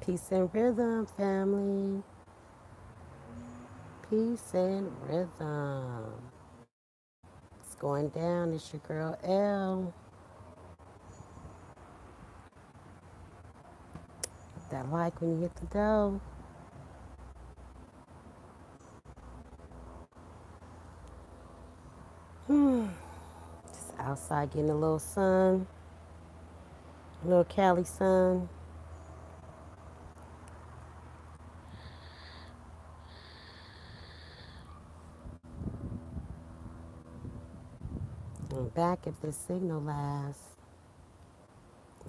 Peace and rhythm, family. Peace and rhythm. It's going down. It's your girl L. Hit that like when you hit the dough. Just outside getting a little sun, a little Cali sun. I'm back if this signal lasts.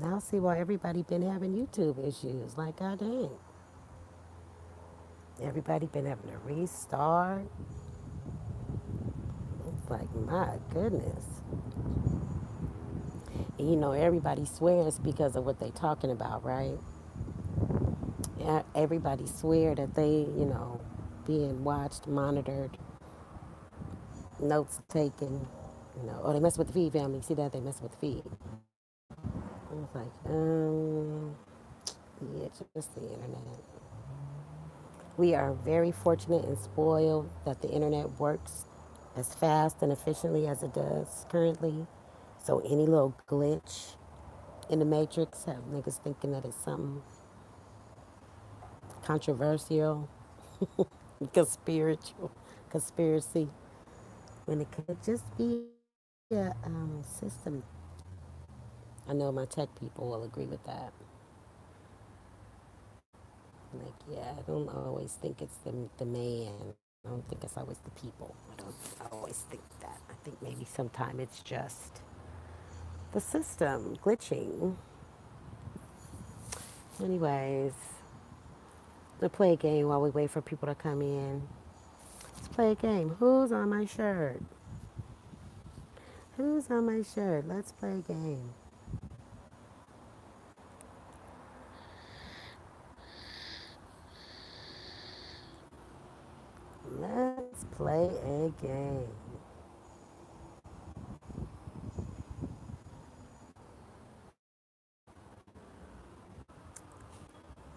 Now I see why everybody been having YouTube issues. Like, god dang. Everybody been having to restart. It's like, my goodness. And you know, everybody swears because of what they talking about, right? Everybody swear that they, being watched, monitored, notes taken, oh, they mess with the feed, family. See that? They mess with the feed. I was like, yeah, just the internet. We are very fortunate and spoiled that the internet works as fast and efficiently as it does currently. So any little glitch in the matrix have niggas thinking that it's something controversial, conspiritual, conspiracy, when it could just be a system. I know my tech people will agree with that. Like, yeah, I don't always think it's the man. I don't think it's always the people. I don't always think that. I think maybe sometimes it's just the system glitching. Anyways, let's play a game while we wait for people to come in. Let's play a game. Who's on my shirt? Who's on my shirt? Let's play a game. Let's play a game.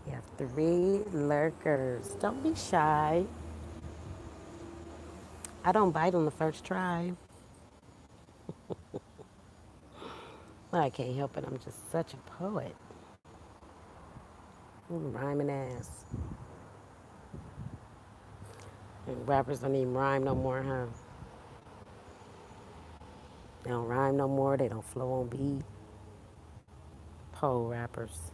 We have three lurkers. Don't be shy. I don't bite on the first try. Well, I can't help it. I'm just such a poet. Rhyming ass. And rappers don't even rhyme no more, huh? They don't rhyme no more. They don't flow on beat. Pole rappers.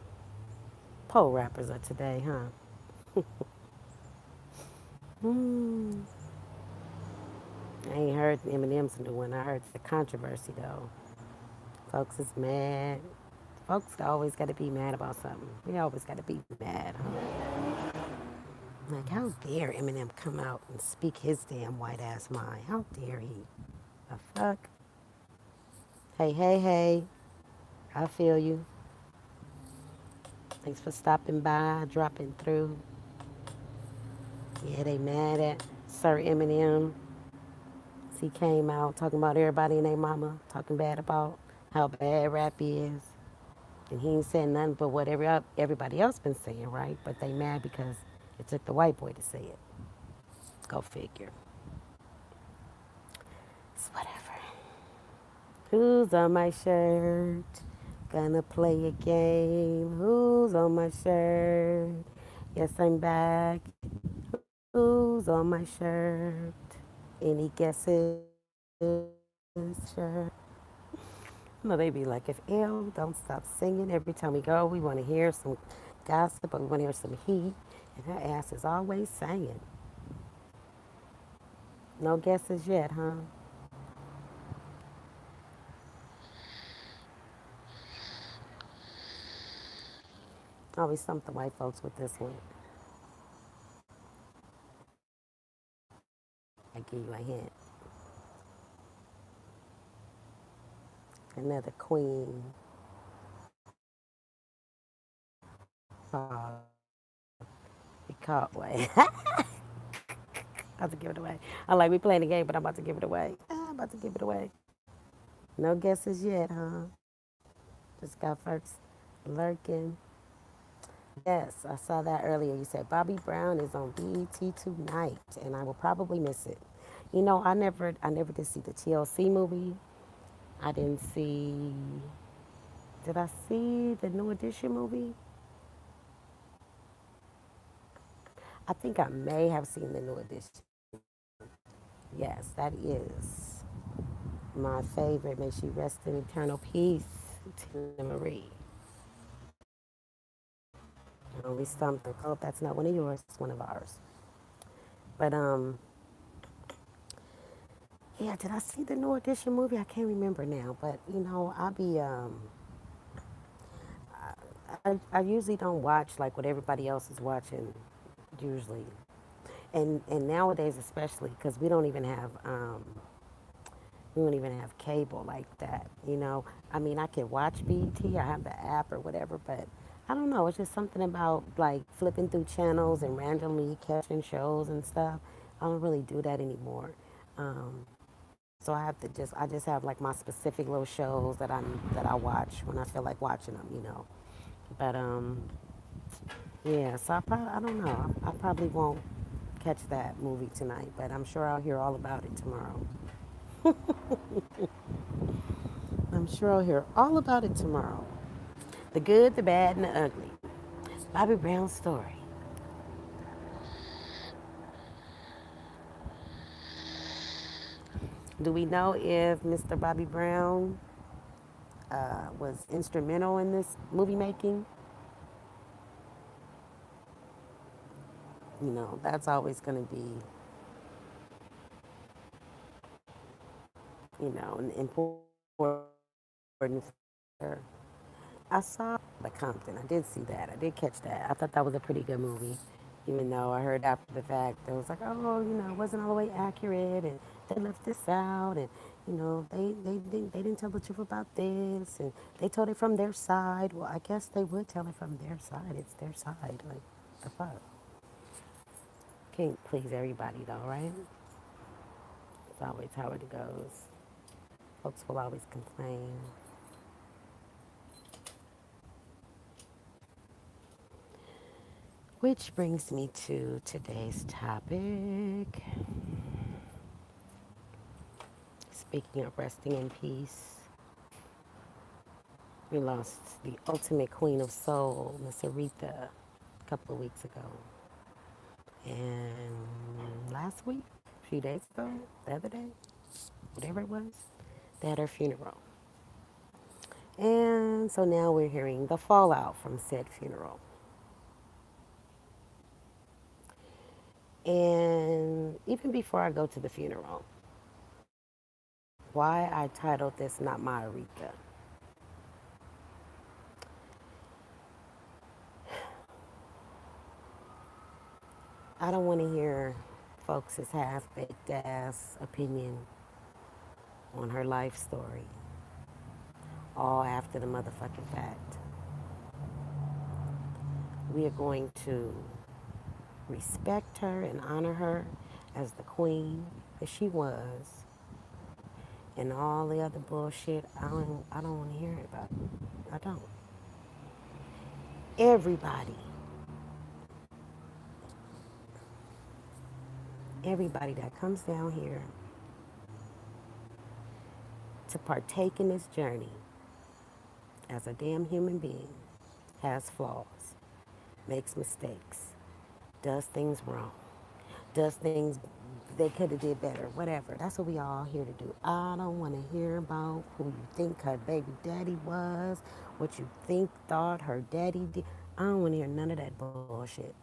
Pole rappers are today, huh? Mm. I ain't heard Eminem's new one. I heard the controversy though. Folks is mad. Folks always got to be mad about something. We always got to be mad, huh? Like, how dare Eminem come out and speak his damn white ass mind? How dare he? The fuck? Hey, hey, hey. I feel you. Thanks for stopping by, dropping through. Yeah, they mad at Sir Eminem. He came out talking about everybody and their mama, talking bad about how bad rap is. And he ain't saying nothing but what everybody else been saying, right? But they mad because it took the white boy to say it. Go figure. It's whatever. Who's on my shirt? Gonna play a game. Who's on my shirt? Yes, I'm back. Who's on my shirt? Any guesses? Shirt. No, they be like, if L don't stop singing every time we go, we want to hear some gossip or we want to hear some heat. And her ass is always singing. No guesses yet, huh? Always something white folks with this one. I give you a hint. Another queen. Oh, we caught way. About to give it away. I like we playing the game, but I'm about to give it away. I'm about to give it away. No guesses yet, huh? Just got folks lurking. Yes, I saw that earlier. You said Bobby Brown is on BET tonight, and I will probably miss it. You know, I never did see the TLC movie. I didn't see. Did I see the New Edition movie? I think I may have seen the New Edition. Yes, that is my favorite. May she rest in eternal peace, Tina Marie. Only something. I hope that's not one of yours. It's one of ours. But yeah. Did I see the New Edition movie? I can't remember now. But you know, I usually don't watch like what everybody else is watching. Usually, and nowadays especially because we don't even have cable like that. You know, I mean, I can watch BT. I have the app or whatever, but I don't know. It's just something about like flipping through channels and randomly catching shows and stuff. I don't really do that anymore. Um, so I just have like my specific little shows that I watch when I feel like watching them. You know, but yeah. So I don't know. I probably won't catch that movie tonight, but I'm sure I'll hear all about it tomorrow. I'm sure I'll hear all about it tomorrow. The good, the bad, and the ugly. Bobby Brown's story. Do we know if Mr. Bobby Brown was instrumental in this movie making? You know, that's always going to be, you know, an important factor. I saw the Compton. I did see that. I did catch that. I thought that was a pretty good movie, even though I heard after the fact it was like, oh, you know, it wasn't all the way accurate, and they left this out, and you know, they didn't tell the truth about this, and they told it from their side. Well, I guess they would tell it from their side. It's their side. Like the fuck. Can't please everybody though, right? It's always how it goes. Folks will always complain. Which brings me to today's topic. Speaking of resting in peace, we lost the ultimate queen of soul, Miss Aretha, a couple of weeks ago. And last week, a few days ago, the other day, whatever it was, they had her funeral. And so now we're hearing the fallout from said funeral. And even before I go to the funeral, why I titled this Not My Aretha. I don't want to hear folks' half baked ass opinion on her life story, all after the motherfucking fact. We are going to respect her and honor her as the queen that she was, and all the other bullshit. I don't want to hear it about it. I don't. Everybody, everybody that comes down here to partake in this journey as a damn human being has flaws, makes mistakes, does things wrong, does things they could have did better, whatever. That's what we all here to do. I don't want to hear about who you think her baby daddy was, what you think thought her daddy did. I don't want to hear none of that bullshit.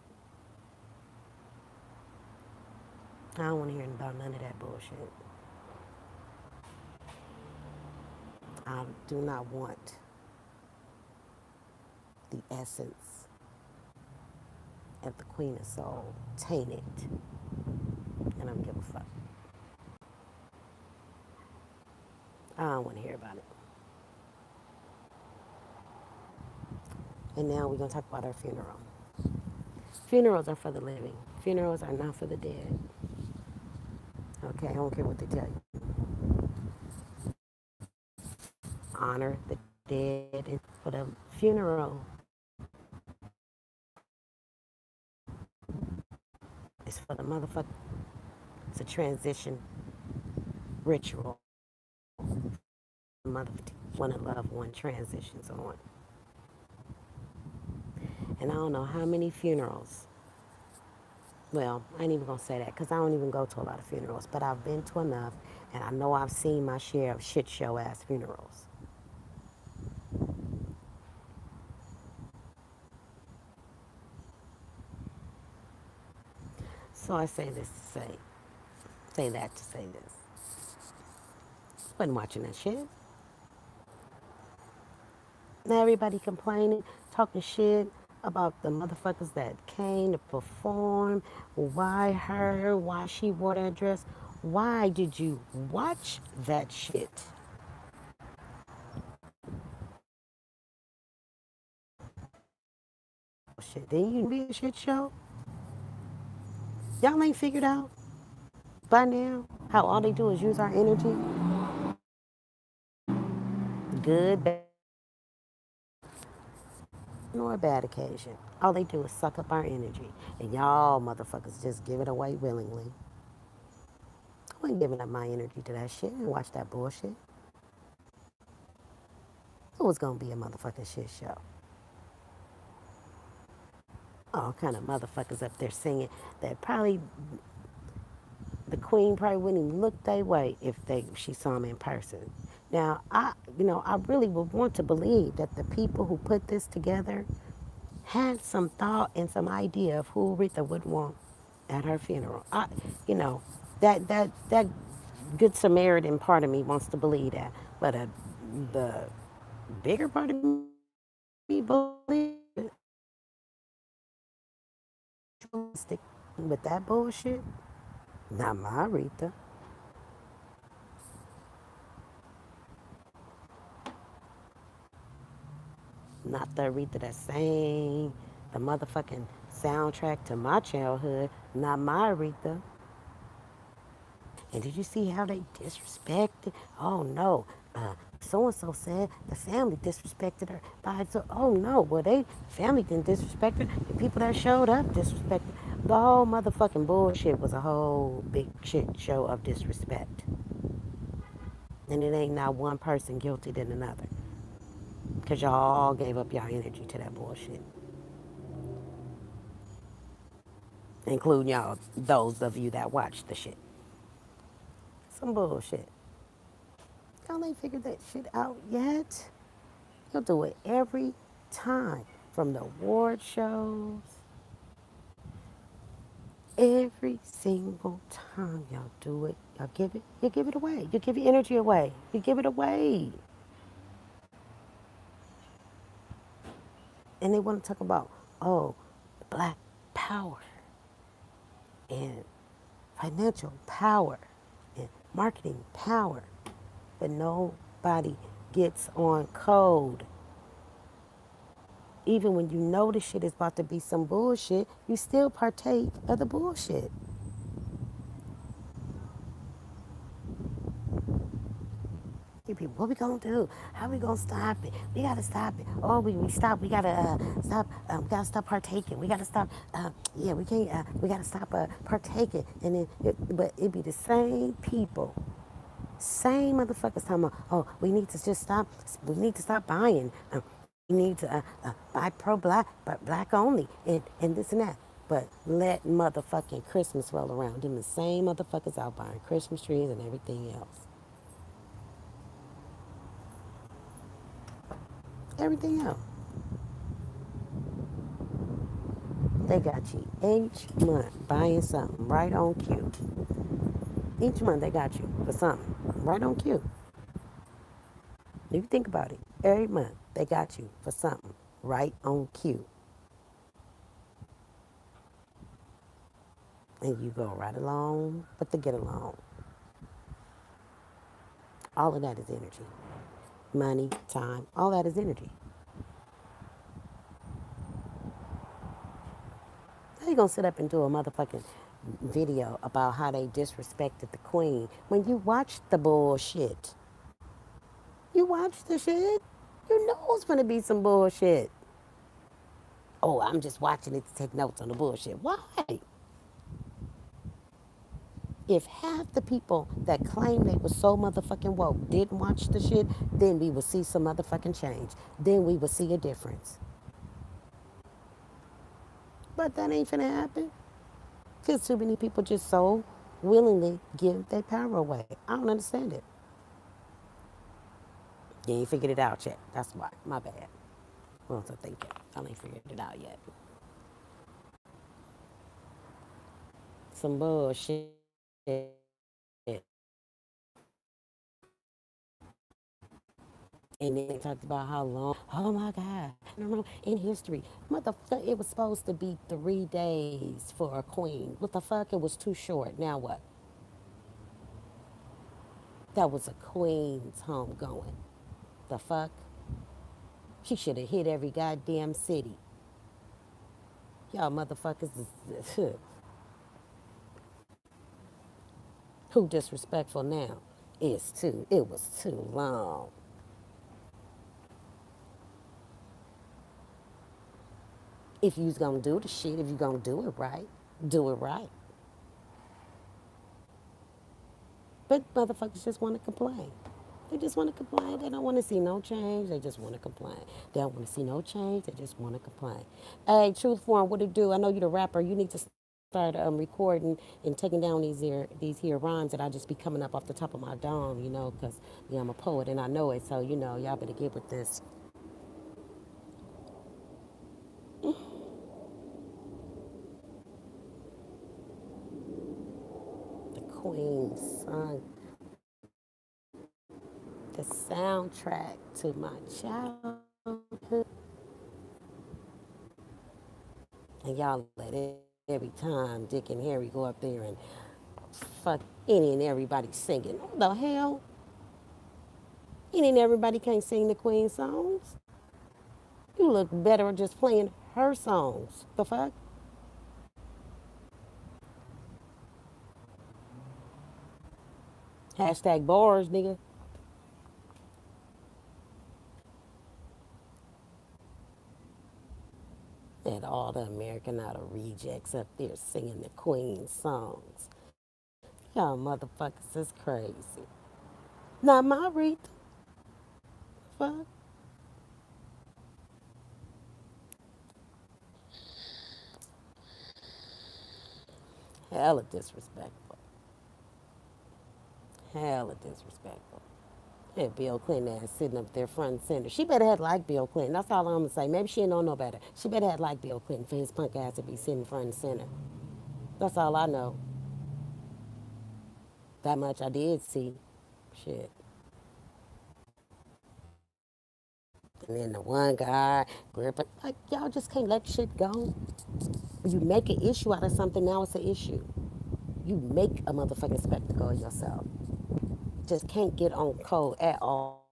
I don't want to hear about none of that bullshit. I do not want the essence of the Queen of Soul tainted, and I don't give a fuck. I don't want to hear about it. And now we're gonna talk about our funeral. Funerals are for the living. Funerals are not for the dead. Okay, I don't care what they tell you. Honor the dead. And for the funeral, It's for the motherfucker. It's a transition ritual for the mother when a loved one transitions on. And I don't know how many funerals. Well, I ain't even gonna say that because I don't even go to a lot of funerals, but I've been to enough, and I know I've seen my share of shit show ass funerals. So I say this to say that to say this. Wasn't watching that shit. Now everybody complaining, talking shit about the motherfuckers that came to perform. Why her? Why she wore that dress? Why did you watch that shit? Shit, then you be a shit show. Y'all ain't figured out by now how all they do is use our energy, good, bad, or bad occasion. All they do is suck up our energy, and y'all motherfuckers just give it away willingly. I ain't giving up my energy to that shit and watch that bullshit. It was gonna be a motherfucking shit show. All kind of motherfuckers up there singing that probably the queen probably wouldn't even look their way if she saw them in person. Now I really would want to believe that the people who put this together had some thought and some idea of who Aretha would want at her funeral. You know, that good Samaritan part of me wants to believe that, but the bigger part of me believe stick with that bullshit. Not my Aretha. Not the Aretha that sang the motherfucking soundtrack to my childhood. Not my Aretha. And did you see how they disrespected? Oh no, so and so said the family disrespected her. By so, oh no, well they family didn't disrespect her. The people that showed up disrespected. The whole motherfucking bullshit was a whole big shit show of disrespect. And it ain't not one person guilty than another. Because y'all all gave up y'all energy to that bullshit. Including y'all, those of you that watched the shit. Some bullshit. Y'all ain't figured that shit out yet. You'll do it every time. From the award shows, every single time y'all do it, you give it away. You give your energy away. You give it away. And they want to talk about, oh, black power and financial power and marketing power. But nobody gets on code. Even when you know the shit is about to be some bullshit, you still partake of the bullshit. You people, what we gonna do? How we gonna stop it? We gotta stop it. Oh, we stop. We gotta stop. We gotta stop partaking. We gotta stop. Yeah, we can't. We gotta stop partaking. And then, but it be the same people, same motherfuckers talking about. Oh, we need to just stop. We need to stop buying. We need to buy pro black, but black only, and this and that. But let motherfucking Christmas roll around. Them the same motherfuckers out buying Christmas trees and everything else. Everything else. They got you each month buying something right on cue. Each month they got you for something right on cue. If you think about it, every month they got you for something right on cue. And you go right along with the get along. All of that is energy. Money, time, all that is energy. How you gonna sit up and do a motherfucking video about how they disrespected the queen when you watched the bullshit? You watched the shit? You know it's gonna be some bullshit. Oh, I'm just watching it to take notes on the bullshit. Why? If half the people that claim they were so motherfucking woke didn't watch the shit, then we would see some motherfucking change. Then we would see a difference. But that ain't finna happen. Because too many people just so willingly give their power away. I don't understand it. You ain't figured it out yet. That's why. My bad. What was I thinking? I ain't figured it out yet. Some bullshit. And then they talked about how long, oh my God, I don't know, in history. Motherfucker, it was supposed to be 3 days for a queen. What the fuck? It was too short. Now what? That was a queen's homegoing. The fuck? She should have hit every goddamn city. Y'all motherfuckers is who disrespectful now. It was too long. If you's gonna do the shit, if you gonna do it right, do it right. But motherfuckers just want to complain. They just want to complain. They don't want to see no change. They just want to complain. They don't want to see no change. They just want to complain. Hey, Truth Form, what it do? I know you're the rapper. You need to start recording and taking down these here rhymes that I just be coming up off the top of my dome, because yeah, I'm a poet and I know it. So y'all better get with this. The Queen song, the soundtrack to my childhood, and y'all let it every time Dick and Harry go up there and fuck any and everybody singing. What the hell? Any and everybody can't sing the Queen songs. You look better just playing her songs. The fuck? Hashtag bars, nigga. And all the American Idol rejects up there singing the Queen songs. Y'all motherfuckers is crazy. Not my Aretha. Fuck. Hella disrespectful. Hella disrespectful. Yeah, Bill Clinton ass sitting up there front and center. She better have liked Bill Clinton. That's all I'm gonna say. Maybe she don't know better. She better have liked Bill Clinton for his punk ass to be sitting front and center. That's all I know. That much I did see. Shit. And then the one guy gripping, like, y'all just can't let shit go. You make an issue out of something, now it's an issue. You make a motherfucking spectacle of yourself. Just can't get on code at all.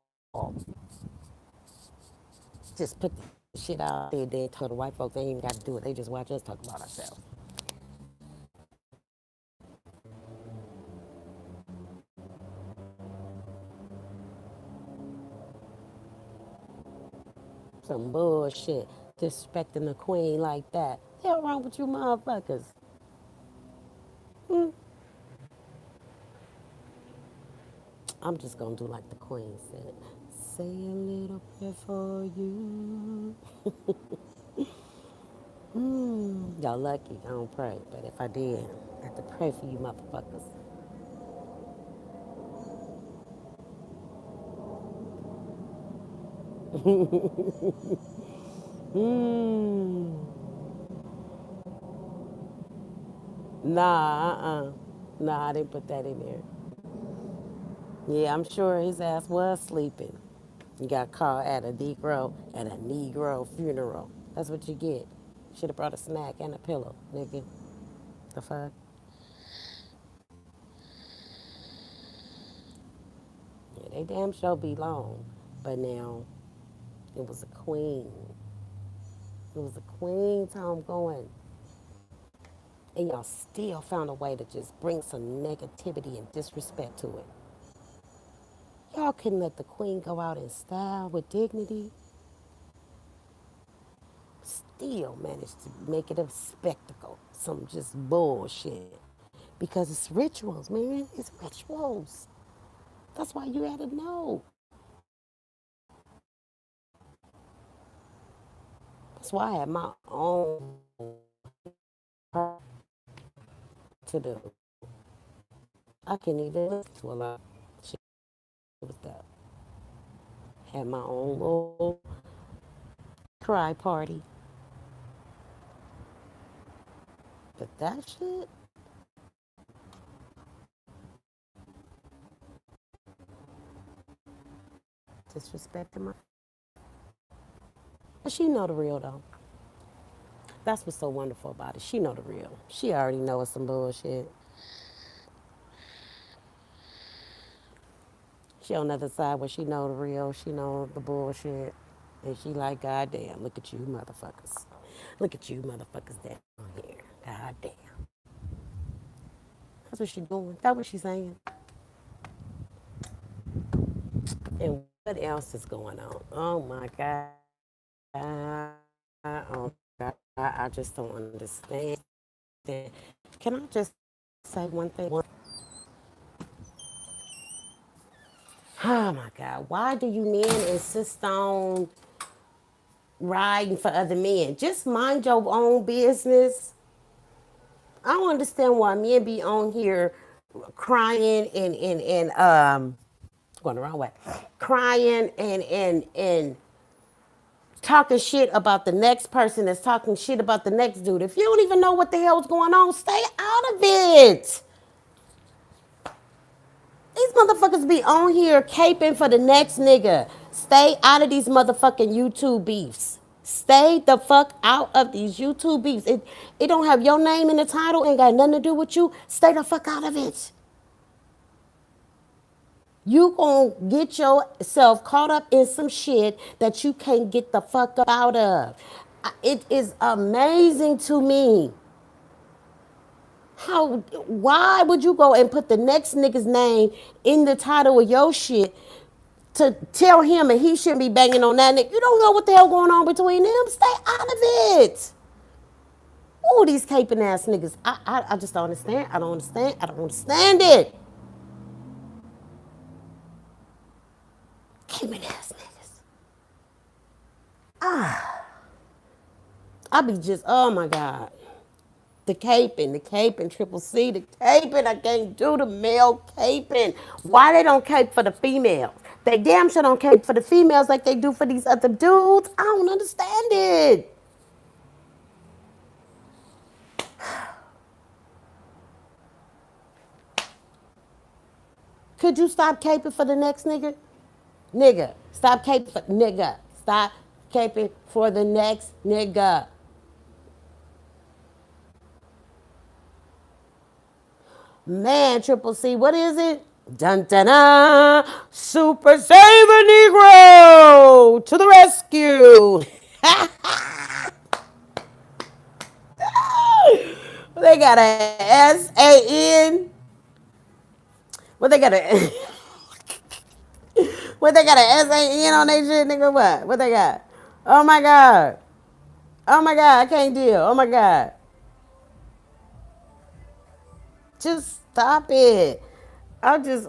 Just put the shit out there, then tell the white folks they ain't even got to do it. They just watch us talk about ourselves. Some bullshit. Disrespecting the queen like that. Hell wrong with you motherfuckers? Hmm. I'm just gonna do like the queen said. Say a little prayer for you. Y'all lucky I don't pray, but if I did, I have to pray for you motherfuckers. Mm. Nah, Nah, I didn't put that in there. Yeah, I'm sure his ass was sleeping. You got caught at a Negro funeral. That's what you get. Should have brought a snack and a pillow, nigga. The fuck? Yeah, they damn sure be long. But now, it was a queen. It was a queen's home going. And y'all still found a way to just bring some negativity and disrespect to it. Y'all couldn't let the queen go out in style with dignity. Still managed to make it a spectacle. Some just bullshit. Because it's rituals, man. It's rituals. That's why you had to know. That's why I had my own to do. I couldn't even listen to a lot. Shit was that. Had my own little cry party. But that shit, disrespecting my. But she know the real though. That's what's so wonderful about it. She know the real. She already know it's some bullshit. She on the other side where she know the real. She know the bullshit. And she like, God damn, look at you motherfuckers. Look at you motherfuckers down here. God damn. That's what she doing. That's what she's saying. And what else is going on? Oh my God. Oh God. I just don't understand. Can I just say one thing? Oh my God. Why do you men insist on riding for other men? Just mind your own business. I don't understand why men be on here crying and going the wrong way. Crying and talking shit about the next person that's talking shit about the next dude. If you don't even know what the hell's going on, stay out of it. These motherfuckers be on here caping for the next nigga. Stay out of these motherfucking YouTube beefs. Stay the fuck out of these YouTube beefs. It don't have your name in the title, ain't got nothing to do with you. Stay the fuck out of it. You gonna get yourself caught up in some shit that you can't get the fuck up out of. It is amazing to me. Why would you go and put the next nigga's name in the title of your shit to tell him and he shouldn't be banging on that nigga? You don't know what the hell going on between them. Stay out of it. Ooh, these caping ass niggas. I just don't understand. I don't understand. I don't understand it. Caping ass niggas. I be just, oh my God. The caping, triple C, the caping. I can't do the male caping. Why they don't cape for the females? They damn sure don't cape for the females like they do for these other dudes. I don't understand it. Could you stop caping for the next nigga? Nigga. Stop caping for nigga. Stop caping for the next nigga. Man, Triple C, what is it? Dun dun dun! Super Saver Negro to the rescue! They got a S-A-N. What they got a what they got a S-A-N on their shit, nigga? What? What they got? Oh my God. Oh my God, I can't deal. Oh my God. Just stop it. I just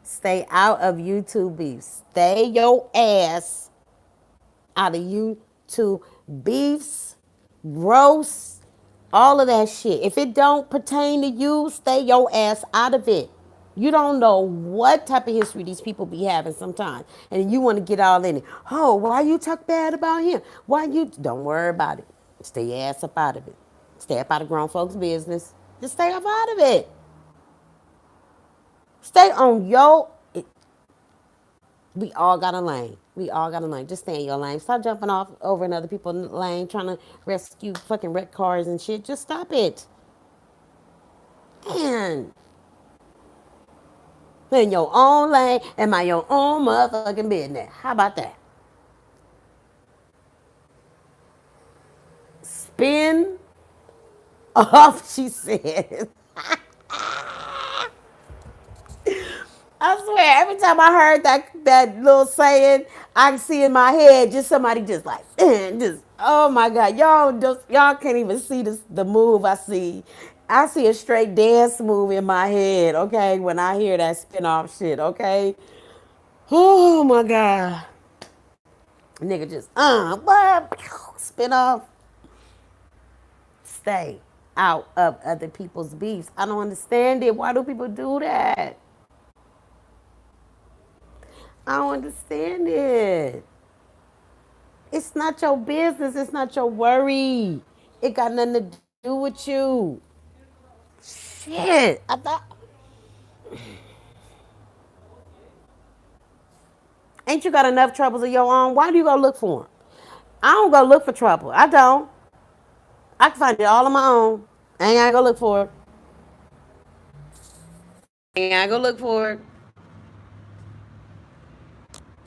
stay out of YouTube beefs. Stay your ass out of YouTube beefs, roasts, all of that shit. If it don't pertain to you, stay your ass out of it. You don't know what type of history these people be having sometimes. And you want to get all in it. Oh, why you talk bad about him? Why you don't worry about it. Stay your ass up out of it. Stay up out of grown folks' business. Just stay up out of it. Stay on your. We all got a lane. We all got a lane. Just stay in your lane. Stop jumping off over in other people's lane, trying to rescue fucking wrecked cars and shit. Just stop it. Man. In your own lane and mind your own motherfucking business. How about that? Spin off, she said. I swear, every time I heard that little saying, I can see in my head just somebody just like, just oh my god, y'all can't even see this the move I see. I see a straight dance move in my head, okay, when I hear that spin-off shit, okay? Oh my god. Nigga just what? Spin off. Stay out of other people's beefs. I don't understand it. Why do people do that? I don't understand it. It's not your business. It's not your worry. It got nothing to do with you. Shit. I thought, ain't you got enough troubles of your own? Why do you go look for them? I don't go look for trouble. I don't. I can find it all on my own. I ain't gotta go look for it. Ain't gotta go look for it.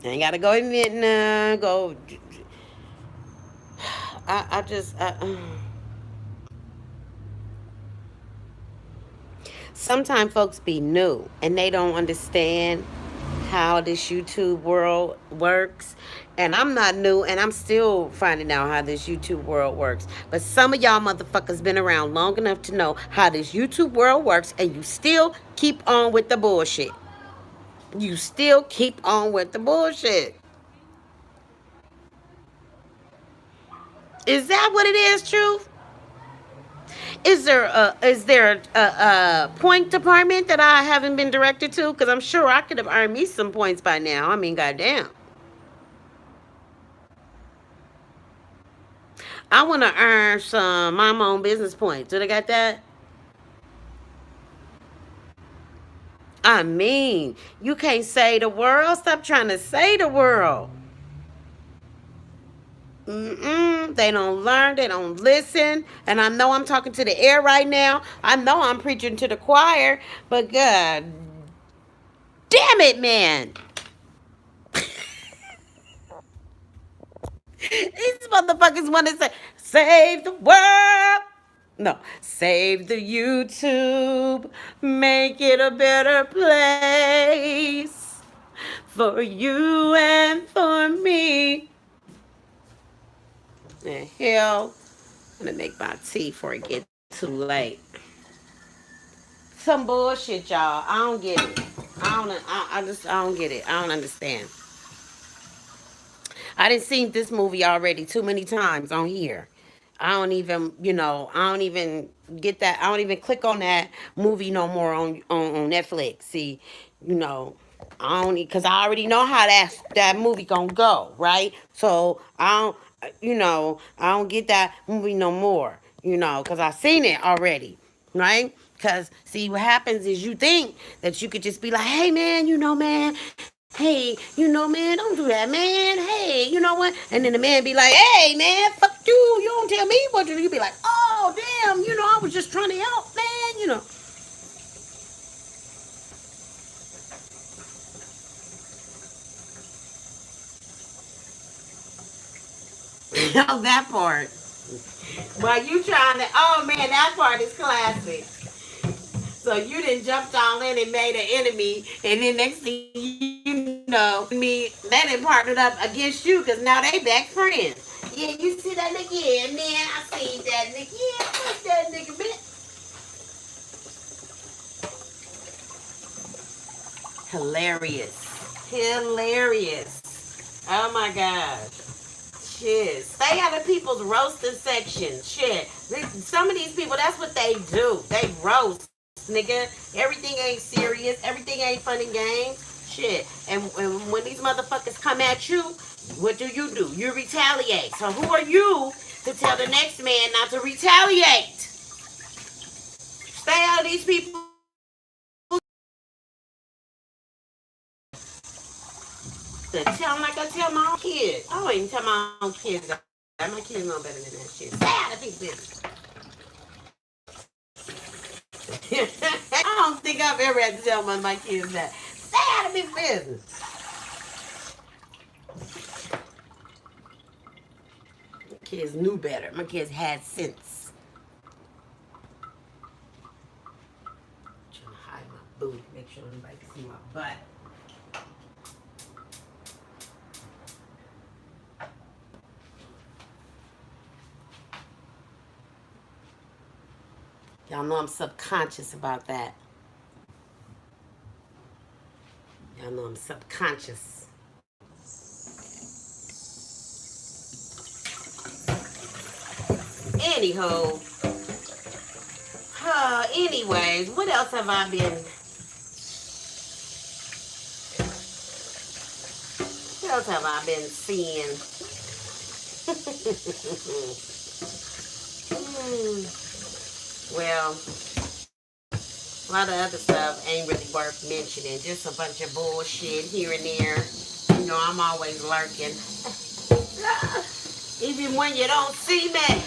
Ain't gotta go in it now. Go. I just. Sometimes folks be new and they don't understand how this YouTube world works. And I'm not new and I'm still finding out how this YouTube world works. But some of y'all motherfuckers been around long enough to know how this YouTube world works and you still keep on with the bullshit. You still keep on with the bullshit. Is that what it is, Truth? Is there a point department that I haven't been directed to? Because I'm sure I could have earned me some points by now. I mean, goddamn. I want to earn some my own business points. Do they got that? I mean, you can't say the world. Stop trying to say the world. They don't learn. They don't listen. And I know I'm talking to the air right now. I know I'm preaching to the choir. But God damn it, man. These motherfuckers want to say, save the world. No, save the YouTube. Make it a better place for you and for me. The hell, I'm gonna make my tea before it gets too late. Some bullshit, y'all. I don't get it. I don't get it. I don't understand. I didn't see this movie already too many times on here. I don't even get that. I don't even click on that movie no more on Netflix. See, you know, I don't because I already know how that movie gonna go, right? So I don't get that movie no more, because I seen it already, right? Because, see, what happens is you think that you could just be like, hey, man, man, hey, man, don't do that, man. Hey, you know what? And then the man be like, hey, man, fuck you. You don't tell me what to do. You be like, oh, damn, I was just trying to help, man. Oh, that part. Well, you trying to, oh, man, that part is classic. So you didn't jumped all in and made an enemy, and then next thing they done partnered up against you because now they back friends. Yeah, you see that nigga? Yeah, man, I seen that nigga. Yeah, fuck that nigga, man. Hilarious. Hilarious. Oh my gosh. Shit. Stay out of people's roasting section. Shit. Some of these people, that's what they do. They roast, nigga. Everything ain't serious. Everything ain't fun and games. Shit. And when these motherfuckers come at you, what do? You retaliate. So who are you to tell the next man not to retaliate? Stay out of these people. To tell them like I tell my own kids. I don't even tell my own kids that. My kids know better than that shit. Stay out of people's business. I don't think I've ever had to tell one of my kids that. Stay out of people's business. My kids knew better. My kids had sense. I'm trying to hide my booty, make sure nobody can see my butt. Y'all know I'm subconscious about that. Y'all know I'm subconscious. Anyhow, anyways, what else have I been? What else have I been seeing? Well, a lot of other stuff ain't really worth mentioning. Just a bunch of bullshit here and there. You know, I'm always lurking. Even when you don't see me,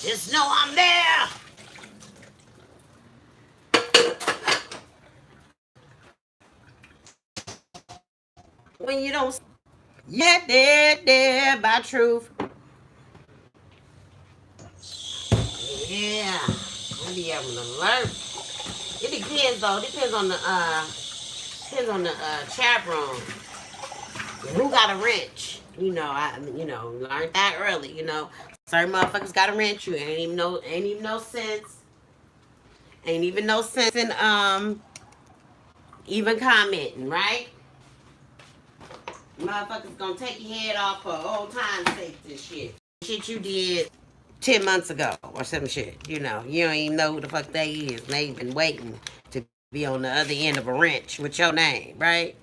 just know I'm there. When you don't, yeah, there, by truth. Yeah, I be having to lurk. It depends though. Depends on the chat room. And who got a wrench? Learned that early. Certain motherfuckers got a wrench. You ain't even no sense. Ain't even no sense in even commenting, right? Motherfuckers gonna take your head off for old time's sake. This shit you did 10 months ago or some shit. You don't even know who the fuck they is. And they been waiting to be on the other end of a wrench with your name, right?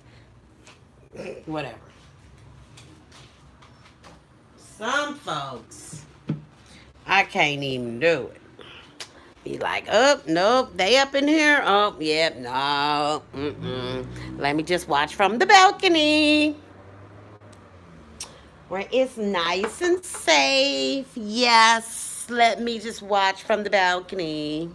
Whatever. Some folks, I can't even do it. Be like, oh, nope, they up in here. Oh, yep, no, Let me just watch from the balcony where it's nice and safe. Yes, let me just watch from the balcony.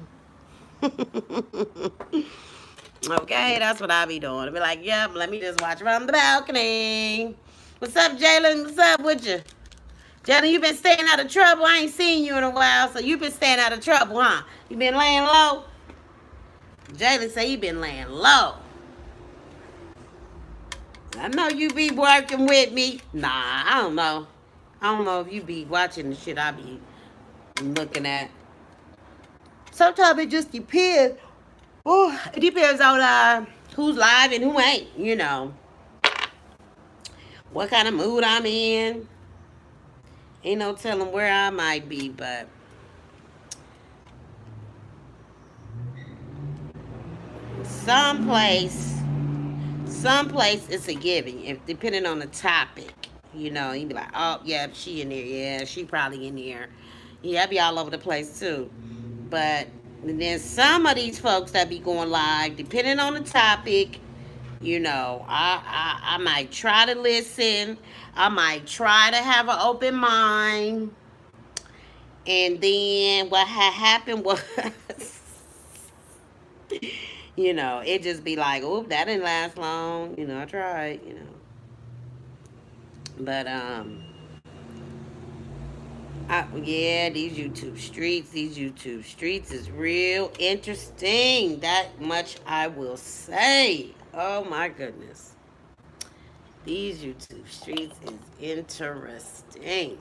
Okay, that's what I be doing. I be like, yep, let me just watch from the balcony. What's up, Jalen? What's up with you? Jalen, you been staying out of trouble. I ain't seen you in a while, so you been staying out of trouble, huh? You been laying low? Jalen say he been laying low. I know you be working with me. Nah, I don't know. I don't know if you be watching the shit I be looking at. Sometimes it just depends. Oh, it depends on who's live and who ain't. What kind of mood I'm in. Ain't no telling where I might be, but someplace, someplace it's a giving. If depending on the topic, you'd be like, oh yeah, she in there, yeah, she probably in there. Yeah, I be all over the place too. But then some of these folks that be going live, depending on the topic, I might try to listen. I might try to have an open mind. And then what had happened was, it just be like, oop, that didn't last long. I tried. But yeah, these YouTube streets is real interesting. That much I will say. Oh my goodness. These YouTube streets is interesting.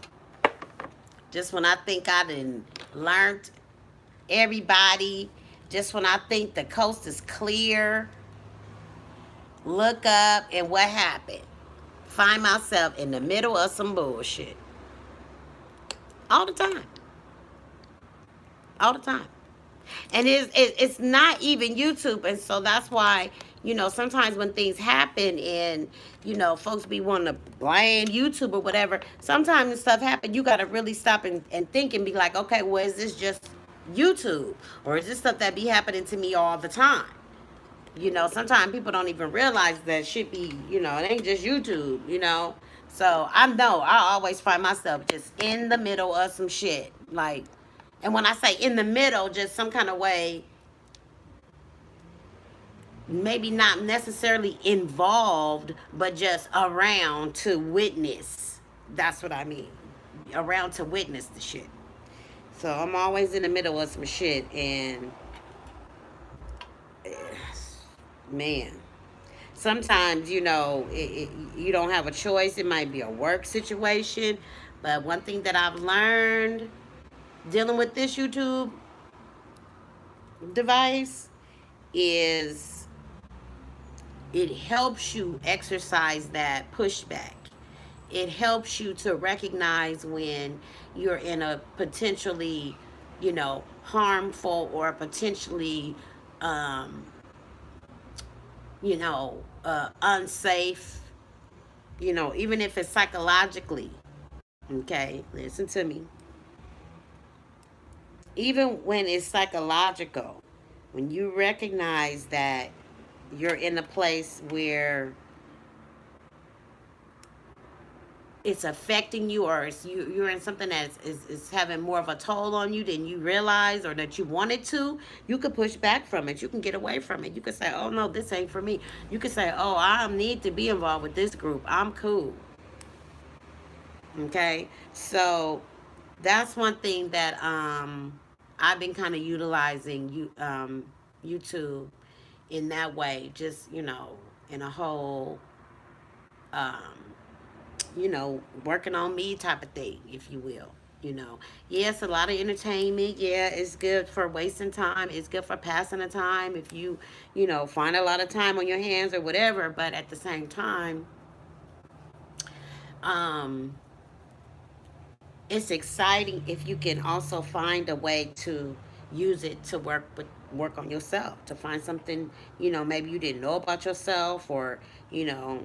Just when I think I done learned everybody, just when I think the coast is clear, look up and what happened? Find myself in the middle of some bullshit. All the time. All the time. And it's not even YouTube. And so that's why, sometimes when things happen and, folks be wanting to blame YouTube or whatever, sometimes when stuff happen, you got to really stop and think and be like, okay, well, is this just YouTube? Or is this stuff that be happening to me all the time? Sometimes people don't even realize that shit be, it ain't just YouTube. So I always find myself just in the middle of some shit. Like, and when I say in the middle, just some kind of way, maybe not necessarily involved, but just around to witness. That's what I mean. Around to witness the shit. So I'm always in the middle of some shit, and man, sometimes you don't have a choice. It might be a work situation, but one thing that I've learned dealing with this YouTube device is it helps you exercise that pushback. It helps you to recognize when you're in a potentially, harmful or potentially, um, unsafe, even if it's psychologically. Okay, listen to me. Even when it's psychological, when you recognize that you're in a place where it's affecting you, or you're in something that is having more of a toll on you than you realize or that you wanted to, you could push back from it. You can get away from it. You could say, oh no, this ain't for me. You could say, oh, I need to be involved with this group. I'm cool. Okay, so that's one thing that I've been kind of utilizing YouTube in that way, just in a whole um, working on me type of thing, if you will. Yes, a lot of entertainment. Yeah, it's good for wasting time. It's good for passing the time if you, find a lot of time on your hands or whatever. But at the same time, um, it's exciting if you can also find a way to use it to work on yourself, to find something, maybe you didn't know about yourself, or you know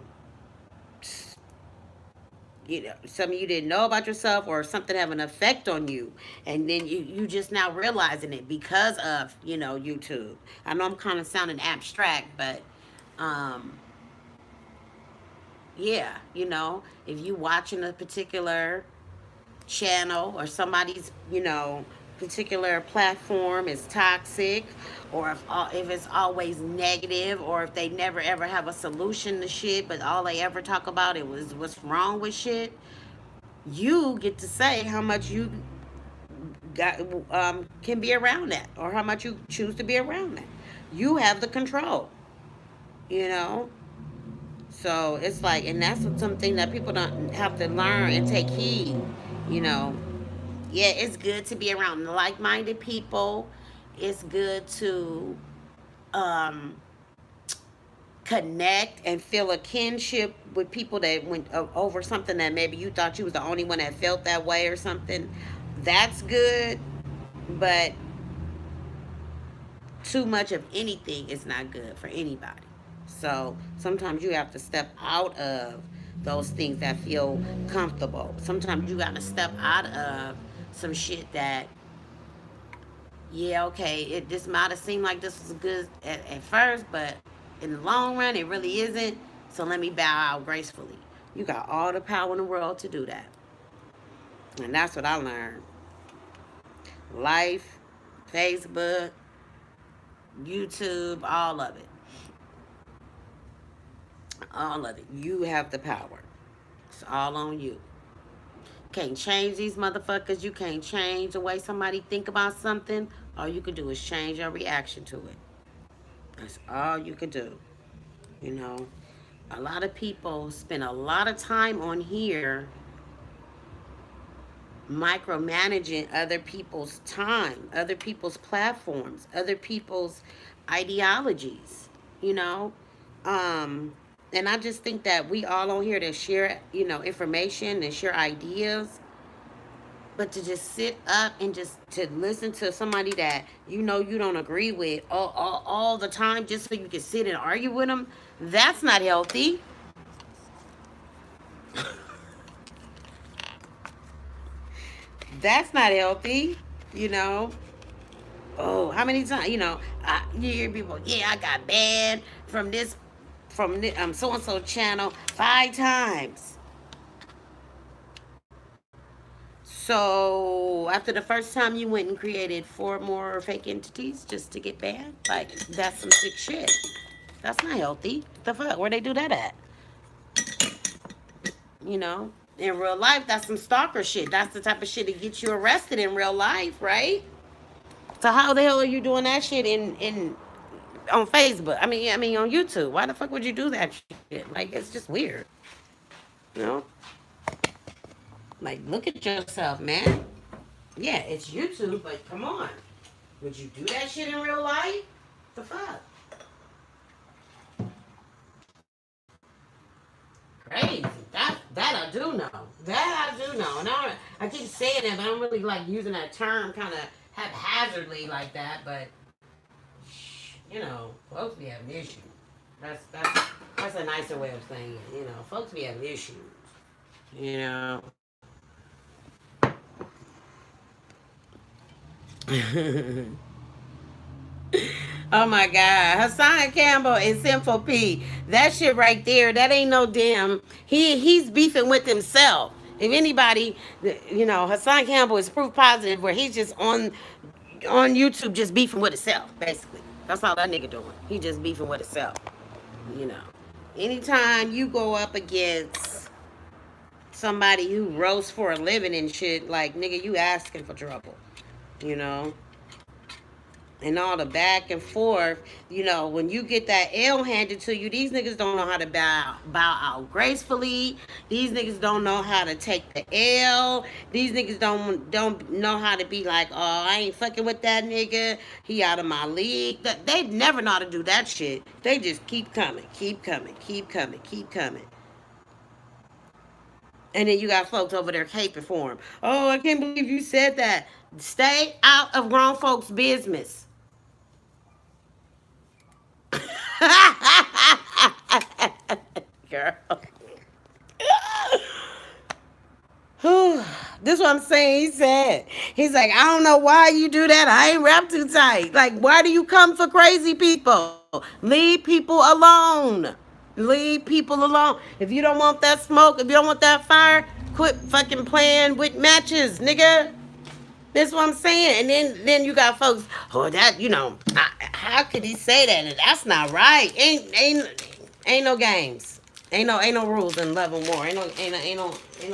some you didn't know about yourself, or something have an effect on you, and then you just now realizing it because of YouTube. I know I'm kind of sounding abstract, but um yeah, if you watching a particular channel, or somebody's particular platform is toxic, or if it's always negative, or if they never ever have a solution to shit, but all they ever talk about it was what's wrong with shit, you get to say how much you got can be around that, or how much you choose to be around that. You have the control, you know. So it's like, and that's something that people don't have to learn and take heed, you know. Yeah, it's good to be around like-minded people. It's good to um, connect and feel a kinship with people that went over something that maybe you thought you was the only one that felt that way or something. That's good, but too much of anything is not good for anybody. So sometimes you have to step out of those things that feel comfortable. Sometimes you got to step out of some shit that, yeah, okay, this might have seemed like this was good at first, but in the long run, it really isn't. So let me bow out gracefully. You got all the power in the world to do that. And that's what I learned. Life, Facebook, YouTube, all of it. All of it. You have the power. It's all on you. Can't change these motherfuckers. You can't change the way somebody think about something. All you can do is change your reaction to it. That's all you can do. You know, a lot of people spend a lot of time on here micromanaging other people's time, other people's platforms, other people's ideologies, you know? Um, and I just think that we all on here to share, information and share ideas, but to just sit up and just to listen to somebody that you don't agree with all the time just so you can sit and argue with them, that's not healthy. That's not healthy, you know. Oh, how many times, you hear people, yeah, I got banned from this, so and so channel 5 times. So after the first time, you went and created 4 more fake entities just to get banned? Like, that's some sick shit. That's not healthy. What the fuck? Where they do that at? You know? In real life, that's some stalker shit. That's the type of shit that gets you arrested in real life, right? So how the hell are you doing that shit in on Facebook? I mean on YouTube. Why the fuck would you do that shit? Like, it's just weird. You know? Like, look at yourself, man. Yeah, it's YouTube, but come on. Would you do that shit in real life? The fuck? Crazy. That I do know. That I do know. And I keep saying that, but I don't really like using that term kind of haphazardly like that. But folks be having issues. That's a nicer way of saying it. Folks be having issues. You know. Oh my God, Hassan Campbell and Sinful P. That shit right there. That ain't no damn. He's beefing with himself. If anybody, Hassan Campbell is proof positive where he's just on YouTube just beefing with himself. Basically, that's all that nigga doing. He just beefing with himself. You know. Anytime you go up against somebody who roasts for a living and shit, like nigga, you asking for trouble. You know. And all the back and forth, when you get that L handed to you, these niggas don't know how to bow out gracefully. These niggas don't know how to take the L. These niggas don't know how to be like, oh, I ain't fucking with that nigga. He out of my league. They never know how to do that shit. They just keep coming, keep coming, keep coming, keep coming. And then you got folks over there caping for him. Oh, I can't believe you said that. Stay out of grown folks' business. Girl. This is what I'm saying. He's like, I don't know why you do that. I ain't wrapped too tight. Like, why do you come for crazy people? Leave people alone. Leave people alone. If you don't want that smoke, if you don't want that fire, quit fucking playing with matches, nigga. That's what I'm saying. And then you got folks, oh, that, how could he say that? And that's not right. Ain't no games. Ain't no rules in love and war. Ain't no rules. Ain't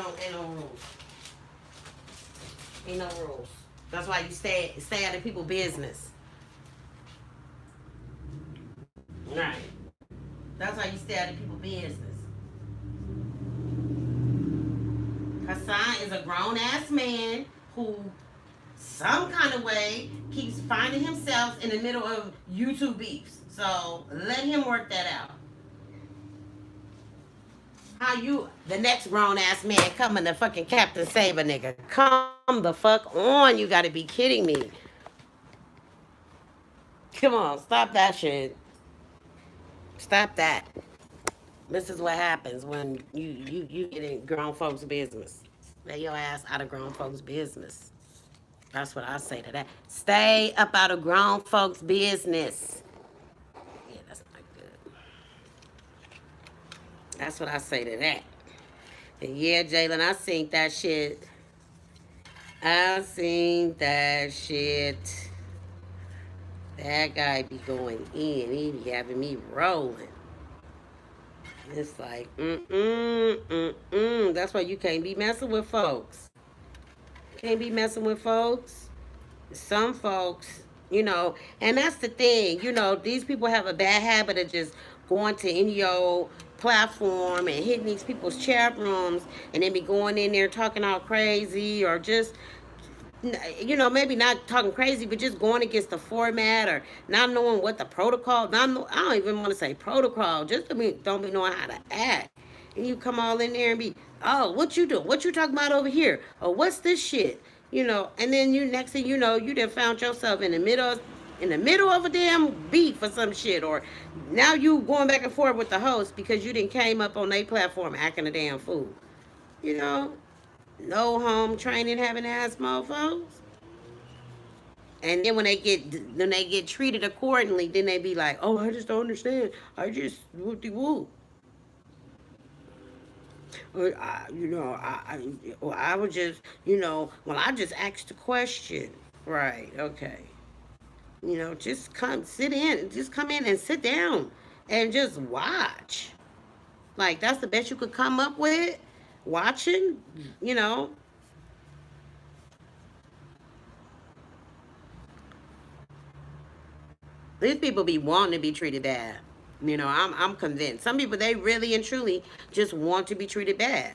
no rules. That's why you stay out of people's business. Right. That's why you stay out of people's business. Hassan is a grown ass man who some kind of way keeps finding himself in the middle of YouTube beefs. So let him work that out. How you, the next grown ass man, coming to fucking Captain Save a nigga? Come the fuck on. You gotta be kidding me. Come on, stop that shit. Stop that. This is what happens when you get in grown folks' business. Lay your ass out of grown folks' business. That's what I say to that. Stay up out of grown folks' business. Yeah, that's not good. That's what I say to that. And yeah, Jalen, I seen that shit. I seen that shit. That guy be going in. He be having me rolling. It's like, That's why you can't be messing with folks. Can't be messing with folks. Some folks, and that's the thing, these people have a bad habit of just going to any old platform and hitting these people's chat rooms and then be going in there talking all crazy or just maybe not talking crazy, but just going against the format or not knowing what the protocol. I don't even want to say protocol. Just don't be knowing how to act. And you come all in there and be, oh, what you doing? What you talking about over here? Oh, what's this shit? And then you next thing you know, you done found yourself in the middle of a damn beef or some shit, or now you going back and forth with the host because you didn't came up on their platform acting a damn fool. You know, no home training having ass mofos. And then when they get treated accordingly, then they be like, "Oh, I just don't understand. I just whoop de whoop." I would just, well, I just asked a question. Right? Okay. Just come in and sit down, and just watch. Like that's the best you could come up with. Watching, you know. These people be wanting to be treated bad. I'm convinced. Some people they really and truly just want to be treated bad.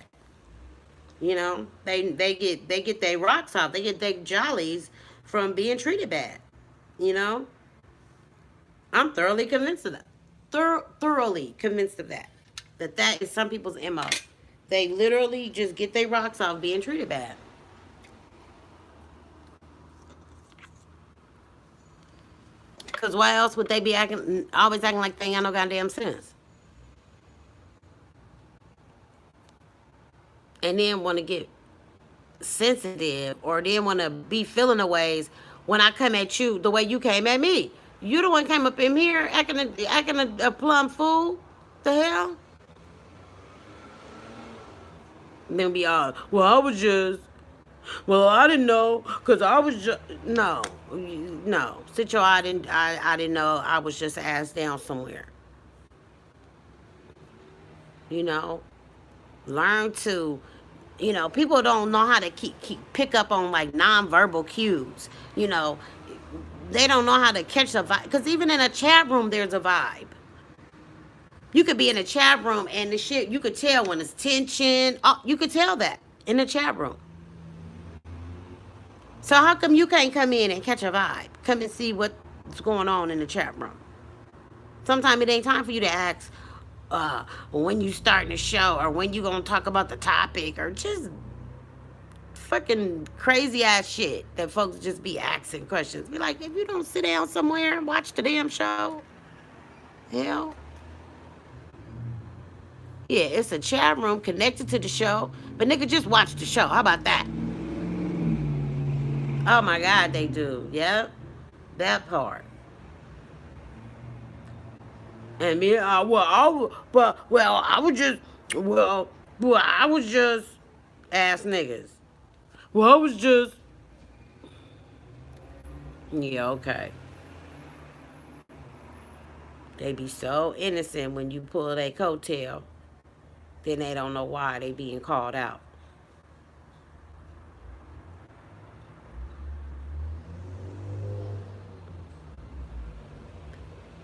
They get their rocks off. They get their jollies from being treated bad. You know, I'm thoroughly convinced of that. Thoroughly convinced of that. That is some people's mo. They literally just get their rocks off being treated bad. Cause why else would they be always acting like they ain't got no goddamn sense, and then want to get sensitive, or then want to be feeling the ways when I come at you the way you came at me. You the one came up in here acting a plum fool. The hell? And then be all, well, I was just, well, I didn't know, cause I was just, no, no. Sit your I didn't know. I was just ass down somewhere. You know, learn to, people don't know how to keep pick up on like nonverbal cues. You know, they don't know how to catch the vibe. Cause even in a chat room, there's a vibe. You could be in a chat room and the shit, you could tell when it's tension. Oh, you could tell that in the chat room. So how come you can't come in and catch a vibe? Come and see what's going on in the chat room. Sometimes it ain't time for you to ask when you starting the show, or when you gonna talk about the topic, or just fucking crazy ass shit that folks just be asking questions. Be like, if you don't sit down somewhere and watch the damn show, hell, yeah, it's a chat room connected to the show, but nigga, just watch the show. How about that? Oh my God, they do. Yep, that part. And me, well, I was just ass niggas. Well, I was just, yeah, okay. They be so innocent when you pull their coattail, then they don't know why they being called out.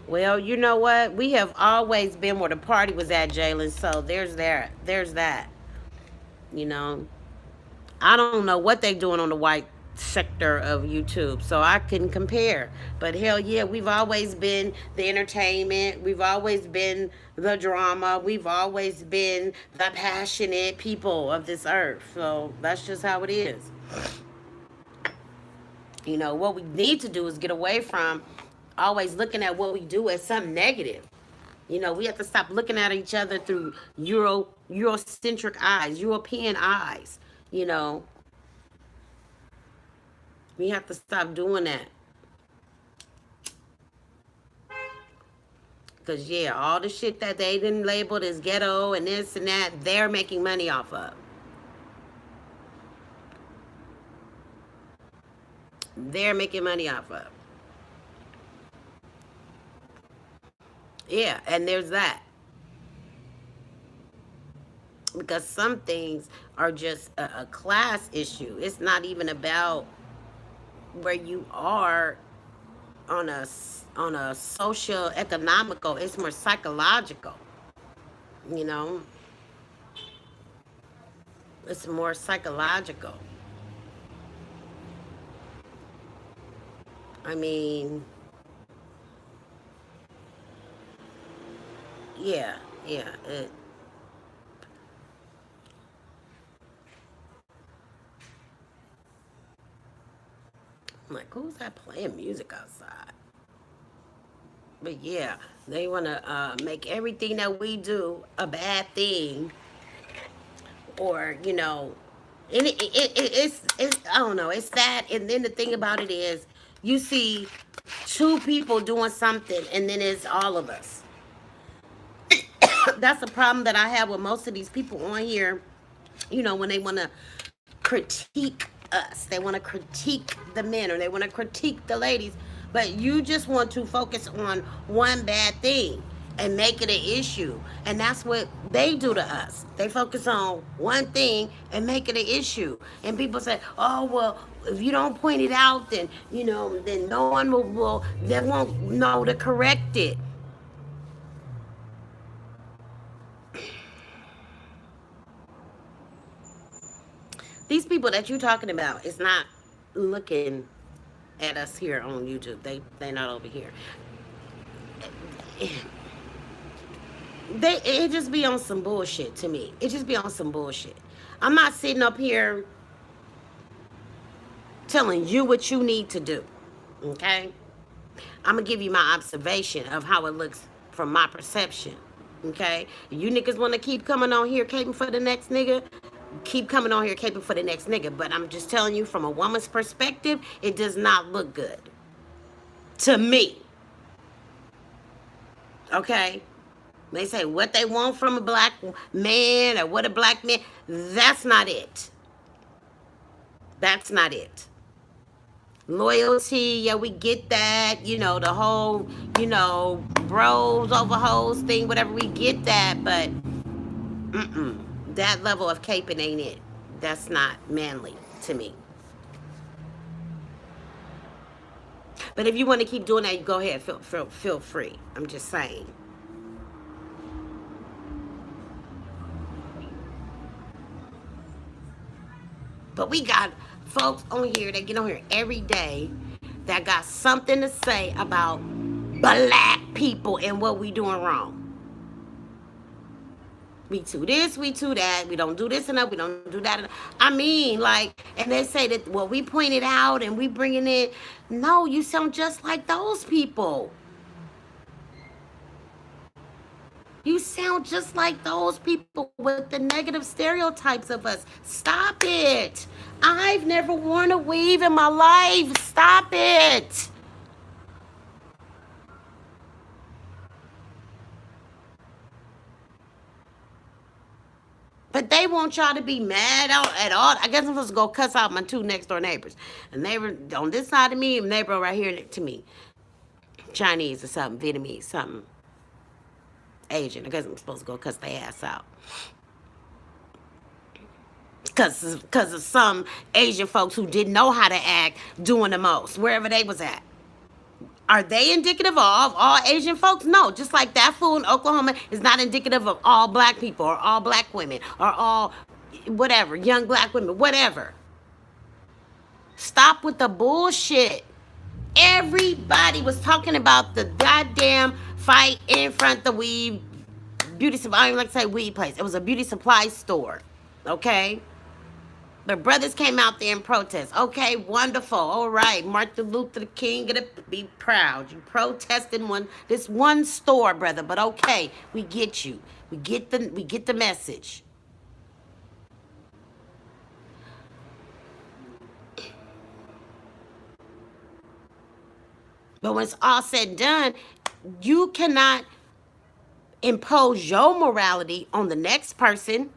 Well, you know what? We have always been where the party was at, Jalen. So there's that. You know, I don't know what they doing on the white sector of YouTube, so I couldn't compare. But hell yeah, we've always been the entertainment. We've always been the drama. We've always been the passionate people of this earth. So that's just how it is. What we need to do is get away from always looking at what we do as something negative. We have to stop looking at each other through Eurocentric eyes, European eyes. You know, we have to stop doing that. Cause yeah, all the shit that they didn't label as ghetto and this and that, they're making money off of. They're making money off of. Yeah, and there's that. Because some things are just a class issue. It's not even about where you are on a social economical. It's more psychological. You know, it's more psychological. I mean, yeah, yeah. I'm like, who's that playing music outside? But yeah, they want to make everything that we do a bad thing, or it's I don't know. It's that, and then the thing about it is, you see two people doing something, and then it's all of us. That's the problem that I have with most of these people on here. When they want to critique us, they want to critique the men, or they want to critique the ladies, but you just want to focus on one bad thing and make it an issue. And that's what they do to us. They focus on one thing and make it an issue. And people say, oh, well, if you don't point it out, then no one they won't know to correct it. These people that you're talking about is not looking at us here on YouTube. They not over here. They it just be on some bullshit to me. It just be on some bullshit. I'm not sitting up here telling you what you need to do. Okay? I'm gonna give you my observation of how it looks from my perception. Okay? You niggas wanna keep coming on here caping for the next nigga? Keep coming on here caping for the next nigga. But I'm just telling you from a woman's perspective, it does not look good. To me. Okay? They say what they want from a black man or what a black man. That's not it. That's not it. Loyalty, yeah, we get that. The whole, bros over hoes thing, whatever. We get that, but that level of caping ain't it. That's not manly to me. But if you want to keep doing that, you go ahead. Feel free. I'm just saying. But we got folks on here that get on here every day that got something to say about black people and what we doing wrong. We do this, we do that. We don't do this enough. We don't do that enough. I mean, like, and they say that, well, we point it out and we bringing it. No, you sound just like those people. You sound just like those people with the negative stereotypes of us. Stop it. I've never worn a weave in my life. Stop it. But they want y'all to be mad at all. I guess I'm supposed to go cuss out my two next door neighbors. A neighbor on this side of me, a neighbor right here to me. Chinese or something, Vietnamese, something. Asian. I guess I'm supposed to go cuss their ass out. Because of some Asian folks who didn't know how to act doing the most, wherever they was at. Are they indicative of all Asian folks? No. Just like that fool in Oklahoma is not indicative of all black people or all black women or all whatever, young black women, whatever. Stop with the bullshit. Everybody was talking about the goddamn fight in front of the weed beauty supply. I don't even like to say weed place. It was a beauty supply store. Okay? The brothers came out there and protest. Okay, wonderful. All right, Martin Luther King, gonna be proud. You protested this one store, brother. But okay, we get you. We get the message. But when it's all said and done, you cannot impose your morality on the next person.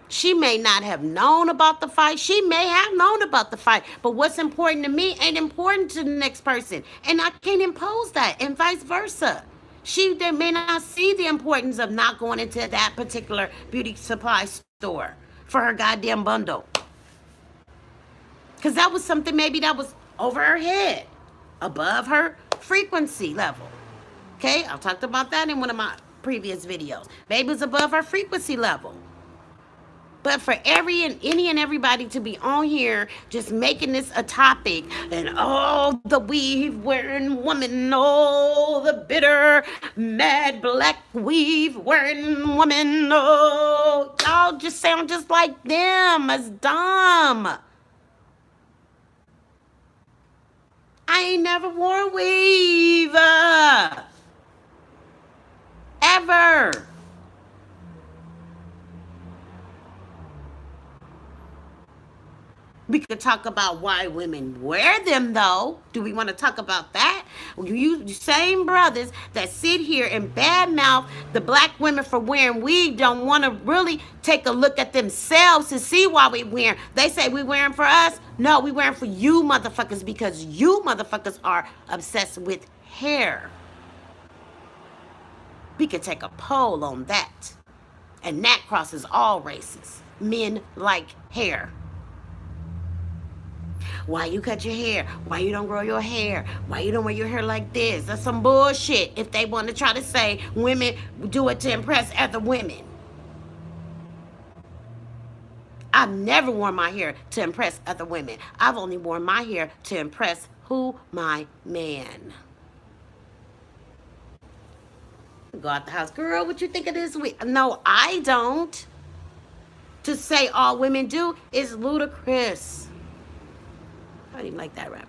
She may not have known about the fight. She may have known about the fight. But what's important to me ain't important to the next person. And I can't impose that, and vice versa. They may not see the importance of not going into that particular beauty supply store for her goddamn bundle. Because that was something maybe that was over her head, above her frequency level. Okay, I talked about that in one of my previous videos. Maybe it's above her frequency level. But for any and everybody to be on here just making this a topic and oh, the weave wearing woman, oh, the bitter, mad black weave wearing woman, oh, y'all just sound just like them. It's dumb. I ain't never worn weave. Ever. We could talk about why women wear them, though. Do we want to talk about that? You same brothers that sit here and badmouth the black women for wearing weave don't want to really take a look at themselves to see why we wear. They say we wear them for us. No, we wear them for you motherfuckers because you motherfuckers are obsessed with hair. We could take a poll on that. And that crosses all races. Men like hair. Why you cut your hair? Why you don't grow your hair? Why you don't wear your hair like this? That's some bullshit if they want to try to say women do it to impress other women. I've never worn my hair to impress other women. I've only worn my hair to impress who? My man. Go out the house, girl, what you think of this week? No, I don't. To say all women do is ludicrous. I don't even like that rapper.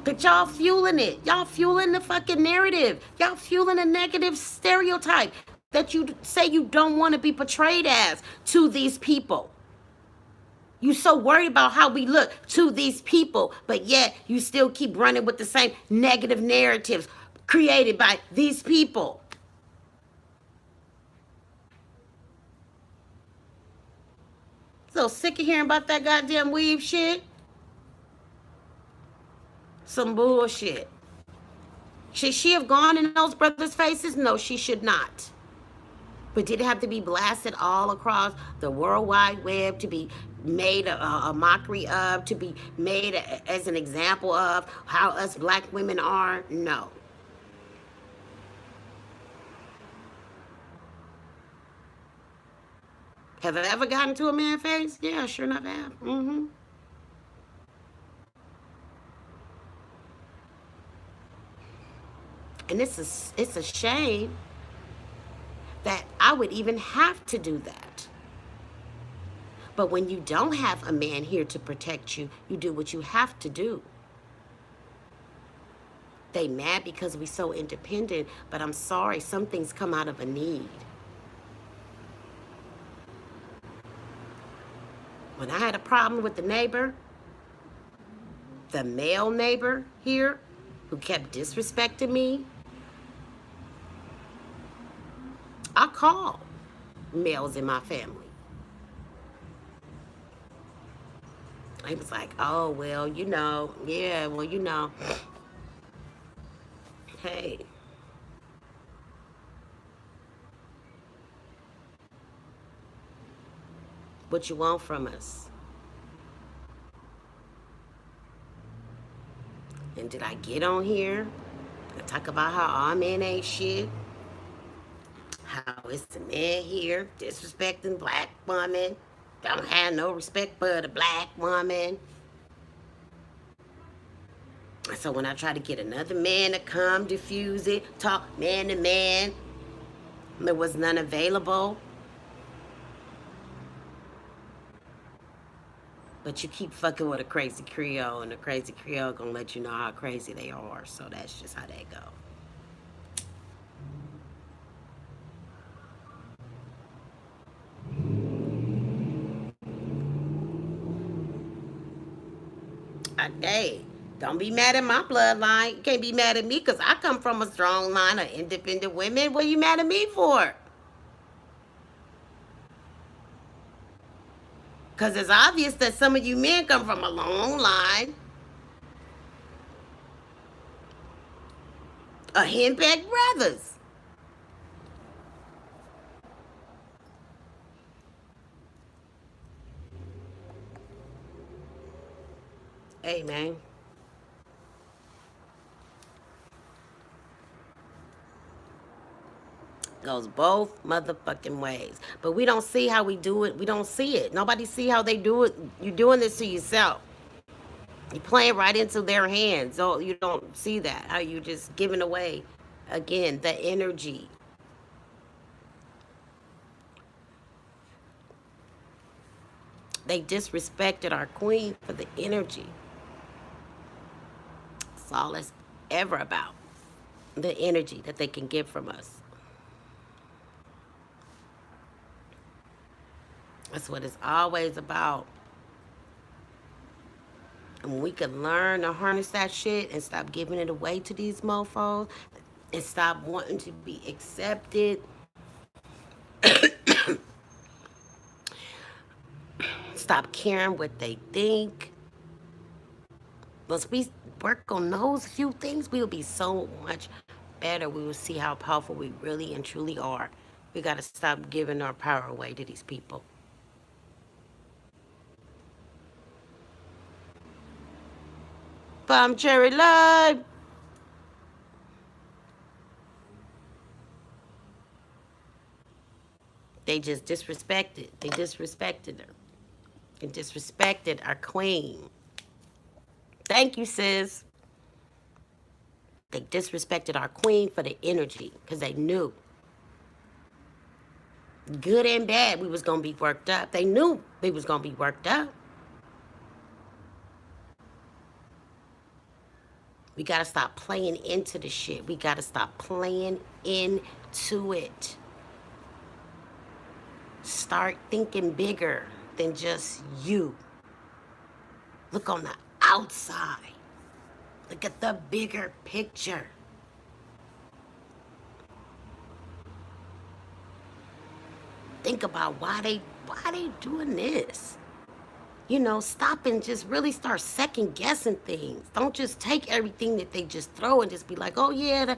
But y'all fueling it. Y'all fueling the fucking narrative. Y'all fueling a negative stereotype that you say you don't want to be portrayed as to these people. You so worried about how we look to these people, but yet you still keep running with the same negative narratives created by these people. So sick of hearing about that goddamn weave shit. Some bullshit. Should she have gone in those brothers' faces? No, she should not. But did it have to be blasted all across the World Wide Web to be made a mockery of, to be made as an example of how us black women are? No. Have I ever gotten to a man's face? Yeah, sure enough I have. And it's a shame that I would even have to do that. But when you don't have a man here to protect you, you do what you have to do. They mad because we so independent, but I'm sorry, some things come out of a need. When I had a problem with the male neighbor here, who kept disrespecting me, I called males in my family. He was like, oh, well, yeah, well, hey, what you want from us? And did I get on here and talk about how all men ain't shit? How it's the man here disrespecting black woman, don't have no respect for the black woman. So when I try to get another man to come diffuse it, talk man to man, there was none available. But you keep fucking with a crazy Creole, and the crazy Creole gonna let you know how crazy they are. So that's just how they go. Hey, don't be mad at my bloodline. You can't be mad at me because I come from a strong line of independent women. What are you mad at me for? Because it's obvious that some of you men come from a long line of henpecked brothers. Hey, man. Goes both motherfucking ways. But we don't see how we do it. We don't see it. Nobody see how they do it. You're doing this to yourself. You're playing right into their hands. So you don't see that. How you just giving away, again, the energy. They disrespected our queen for the energy. That's all it's ever about. The energy that they can get from us. That's what it's always about. And we can learn to harness that shit and stop giving it away to these mofos and stop wanting to be accepted. Stop caring what they think. Once we work on those few things, we will be so much better. We will see how powerful we really and truly are. We got to stop giving our power away to these people. Bomb Cherry Live. They just disrespected. They disrespected her. And disrespected our queen. Thank you, sis. They disrespected our queen for the energy because they knew, good and bad, we was gonna be worked up. They knew we was gonna be worked up. We gotta stop playing into the shit. We gotta stop playing into it. Start thinking bigger than just you. Look on the outside. Look at the bigger picture. Think about why they doing this. Stop and just really start second guessing things. Don't just take everything that they just throw and just be like, oh yeah,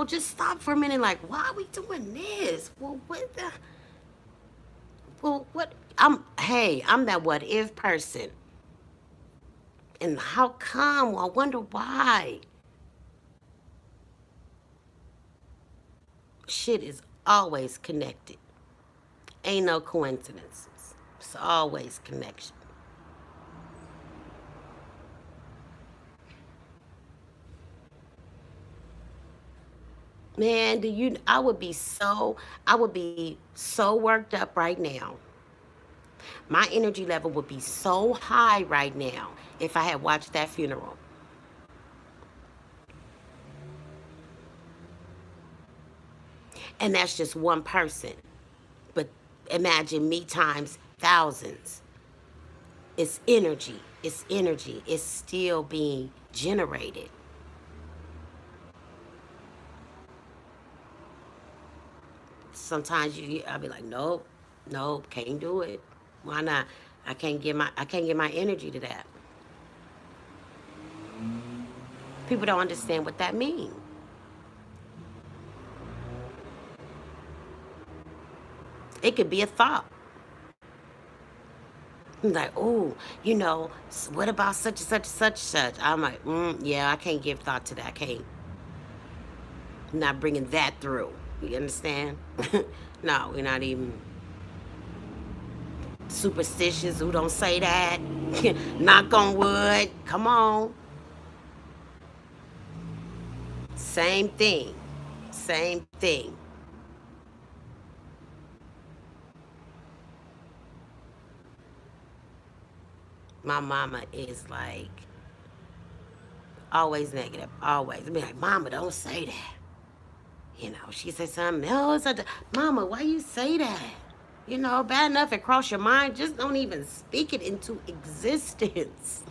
just stop for a minute. Like, why are we doing this? What? I'm that what if person. And how come? Well, I wonder why. Shit is always connected. Ain't no coincidences. It's always connection. Man, I would be so worked up right now. My energy level would be so high right now if I had watched that funeral. And that's just one person. But imagine me times thousands. It's energy. It's energy. It's still being generated. Sometimes I'll be like, nope, nope, can't do it. Why not? I can't give my energy to that. People don't understand what that means. It could be a thought. Like, oh, what about such and such and such and such? I'm like, yeah, I can't give thought to that. I can't. I'm not bringing that through. You understand? No, we're not even superstitious who don't say that. Knock on wood. Come on. Same thing. Same thing. My mama is like always negative. Always. I be like, Mama, don't say that. She said something else. Mama, why you say that? Bad enough it crossed your mind. Just don't even speak it into existence.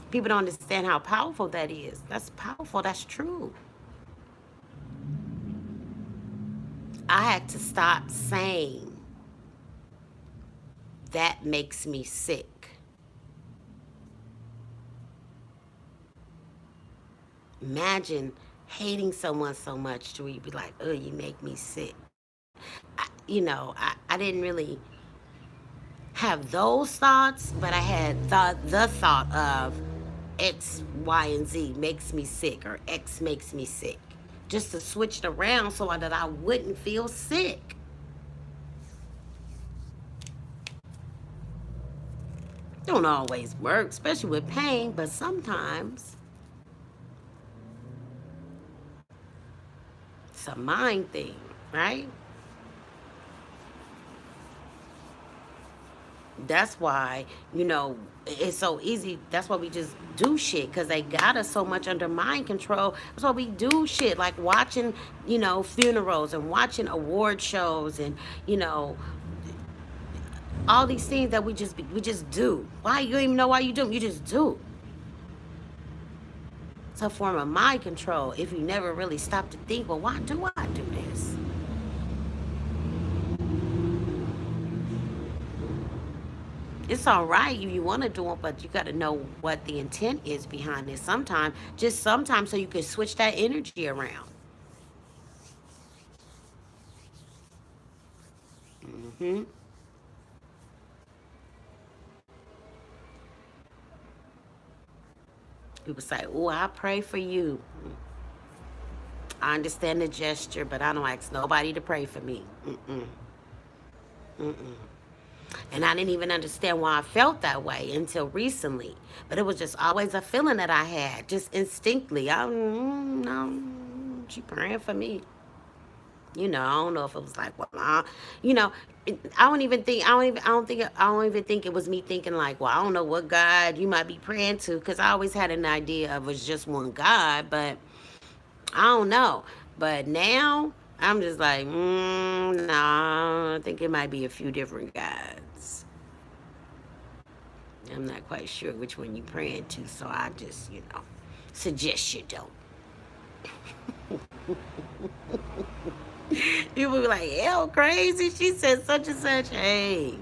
People don't understand how powerful that is. That's powerful. That's true. I had to stop saying that makes me sick. Imagine hating someone so much to where you be like, oh, you make me sick. I didn't really have those thoughts, but I had the thought of X, Y, and Z makes me sick or X makes me sick. Just to switch it around so that I wouldn't feel sick. Don't always work, especially with pain, but sometimes it's a mind thing, right? That's why, it's so easy. That's why we just do shit because they got us so much under mind control. That's why we do shit like watching, funerals and watching award shows and, all these things that we just do. Why? You don't even know why you do them. You just do. It's a form of mind control if you never really stop to think, well, why do I do this? It's all right you want to do it, but you got to know what the intent is behind it. Sometimes, so you can switch that energy around. hmm People say, "Oh, I pray for you." I understand the gesture, but I don't ask nobody to pray for me. Mm-mm. And I didn't even understand why I felt that way until recently. But it was just always a feeling that I had, just instinctively. No, she praying for me. I don't know if it was like, well, you know, I don't even think, I don't even think it was me thinking like, well, I don't know what God you might be praying to, because I always had an idea of it was just one God, but I don't know. But now I'm just like, nah, I think it might be a few different gods. I'm not quite sure which one you praying to, so I just, suggest you don't. You would be like, hell, crazy. She said such and such. Hey,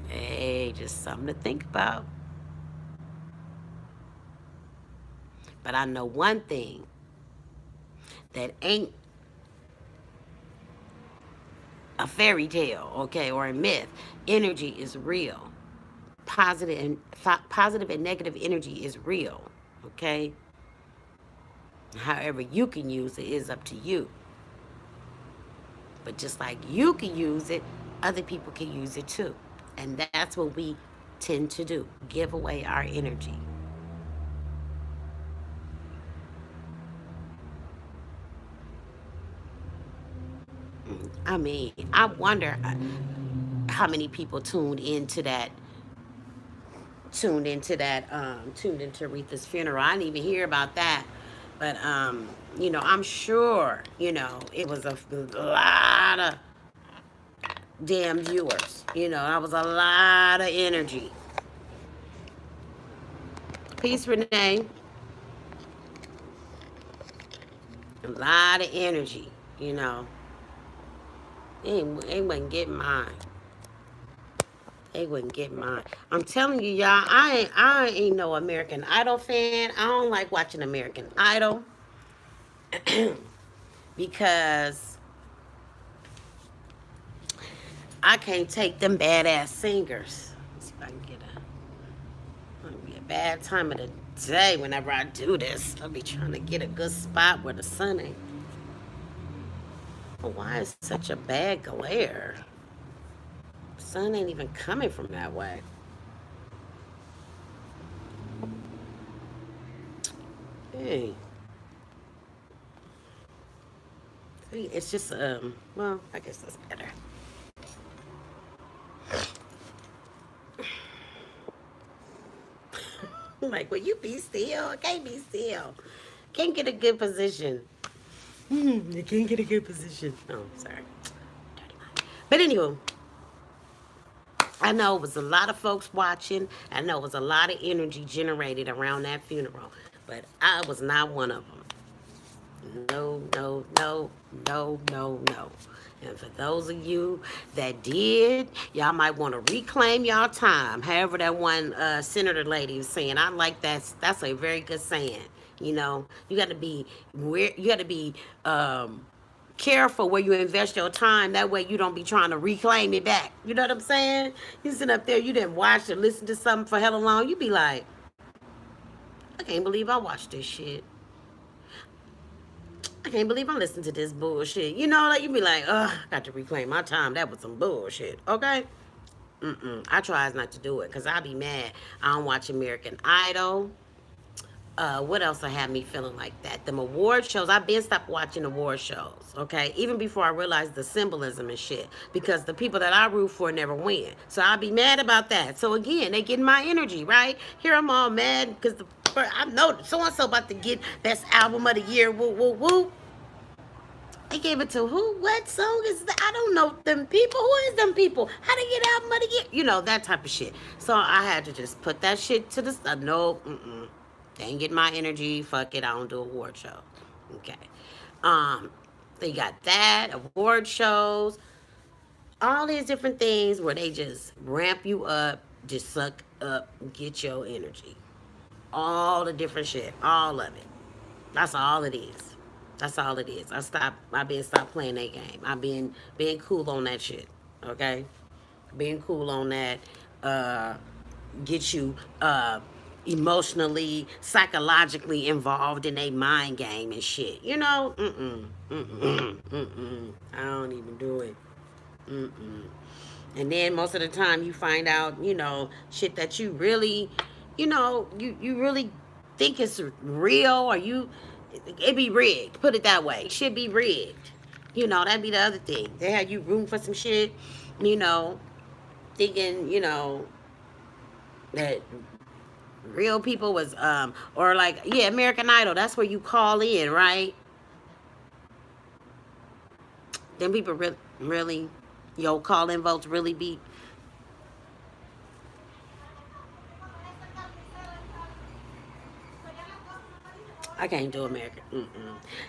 hey, just something to think about. But I know one thing that ain't a fairy tale, okay, or a myth. Energy is real. Positive and negative energy is real, okay? However you can use it is up to you. But just like you can use it, other people can use it too. And that's what we tend to do, give away our energy. I mean, I wonder how many people tuned into Aretha's funeral. I didn't even hear about that. But I'm sure, it was a lot of damn viewers. That was a lot of energy. Peace, Renee. A lot of energy, you know. They wouldn't get mine. They wouldn't get mine. I'm telling you, y'all, I ain't no American Idol fan. I don't like watching American Idol because I can't take them badass singers. Let's see if I can get it'll be a bad time of the day whenever I do this. I'll be trying to get a good spot where the sun ain't. Oh, why is such a bad glare? Sun ain't even coming from that way. Hey, see, it's just well, I guess that's better. Like, will you be still? I can't be still. Can't get a good position. You can't get a good position. Oh, sorry. But anyway, I know it was a lot of folks watching. I know it was a lot of energy generated around that funeral. But I was not one of them. No, no, no, no, no, no. And for those of you that did, y'all might want to reclaim y'all time. However, that one senator lady was saying, I like that. That's a very good saying. You got to be where you got to be careful where you invest your time. That way, you don't be trying to reclaim it back. You know what I'm saying? You sit up there, you didn't watch or listen to something for hella long. You be like, I can't believe I watched this shit. I can't believe I listened to this bullshit. Like you be like, ugh, I got to reclaim my time. That was some bullshit. Okay? I tries not to do it because I be mad. I don't watch American Idol. What else I had me feeling like that? Them award shows. I've been stopped watching award shows. Okay, even before I realized the symbolism and shit, because the people that I root for never win. So I'll be mad about that. So again, they getting my energy, right? Here I'm all mad because I know so and so about to get best album of the year. Woo woo woo. They gave it to who? What song is that? I don't know them people. Who is them people? How they get album of the year? That type of shit. So I had to just put that shit to the side. No, they ain't get my energy. Fuck it. I don't do award show. Okay. Um, they got that award shows, all these different things where they just ramp you up, just suck up, get your energy. All the different shit, all of it. That's all it is. That's all it is. I've been stopped playing that game. I've been being cool on that shit. Okay? Being cool on that get you emotionally, psychologically involved in a mind game and shit. I don't even do it. Mm-mm. And then most of the time you find out, shit that you really, you really think it's real, or it be rigged. Put it that way. Should be rigged. That'd be the other thing. They had you room for some shit, you know, thinking, that real people was or like, yeah, American Idol, that's where you call in, right? Then people really, call in votes really be. I can't do American.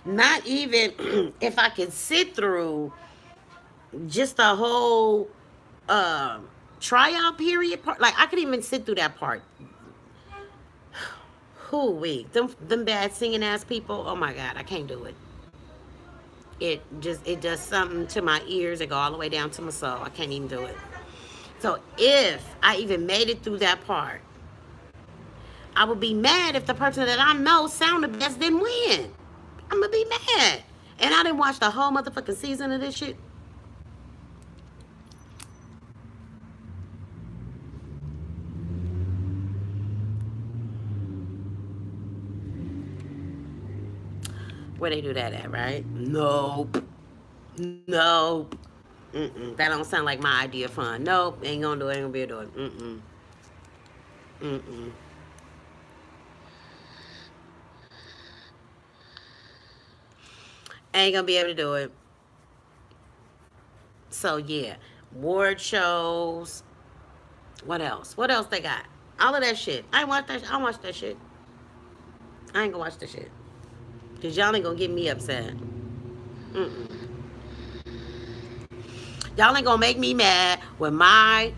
Not even if I could sit through just the whole um tryout period part. Like I could even sit through that part. Who we them bad singing ass people. Oh my god, I can't do it. It does something to my ears. It go all the way down to my soul. I can't even do it. So if I even made it through that part, I would be mad if the person that I know sound the best didn't win. I'm gonna be mad. And I didn't watch the whole motherfucking season of this shit. Where they do that at, right? Nope. Nope. That don't sound like my idea of fun. Nope. Ain't gonna do it. Ain't gonna be able to do it. Mm-mm. Ain't gonna be able to do it. So yeah. Award shows. What else? What else they got? All of that shit. I ain't watch that. I watch that shit. I ain't gonna watch that shit. Cause y'all ain't gonna get me upset. Mm-mm. Y'all ain't gonna make me mad when my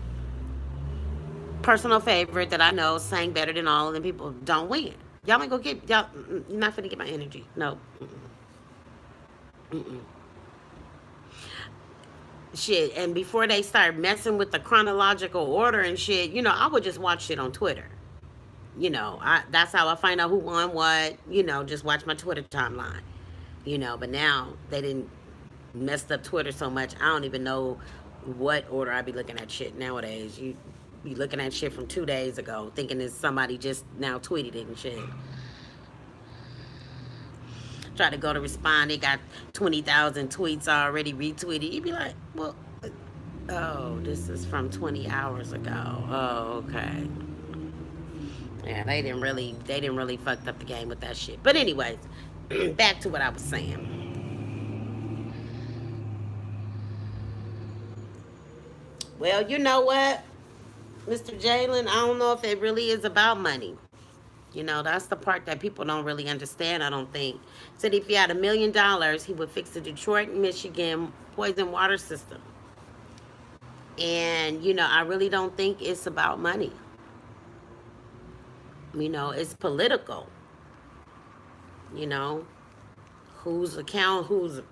personal favorite that I know sang better than all of them people don't win. Y'all ain't gonna get y'all. You're not finna get my energy. No. Mm-mm. Shit. And before they start messing with the chronological order and shit, I would just watch shit on Twitter. That's how I find out who won what. Just watch my Twitter timeline. But now they didn't messed up Twitter so much. I don't even know what order I be looking at shit nowadays. You be looking at shit from 2 days ago, thinking it's somebody just now tweeted it and shit. Try to go to respond, they got 20,000 tweets already retweeted. You be like, well, oh, this is from 20 hours ago. Oh, okay. Yeah, they didn't really fucked up the game with that shit. But anyways, back to what I was saying. Well, you know what, Mr. Jalen, I don't know if it really is about money. That's the part that people don't really understand, I don't think. Said if he had $1 million, he would fix the Detroit, Michigan poison water system. And, I really don't think it's about money. It's political. You know, who's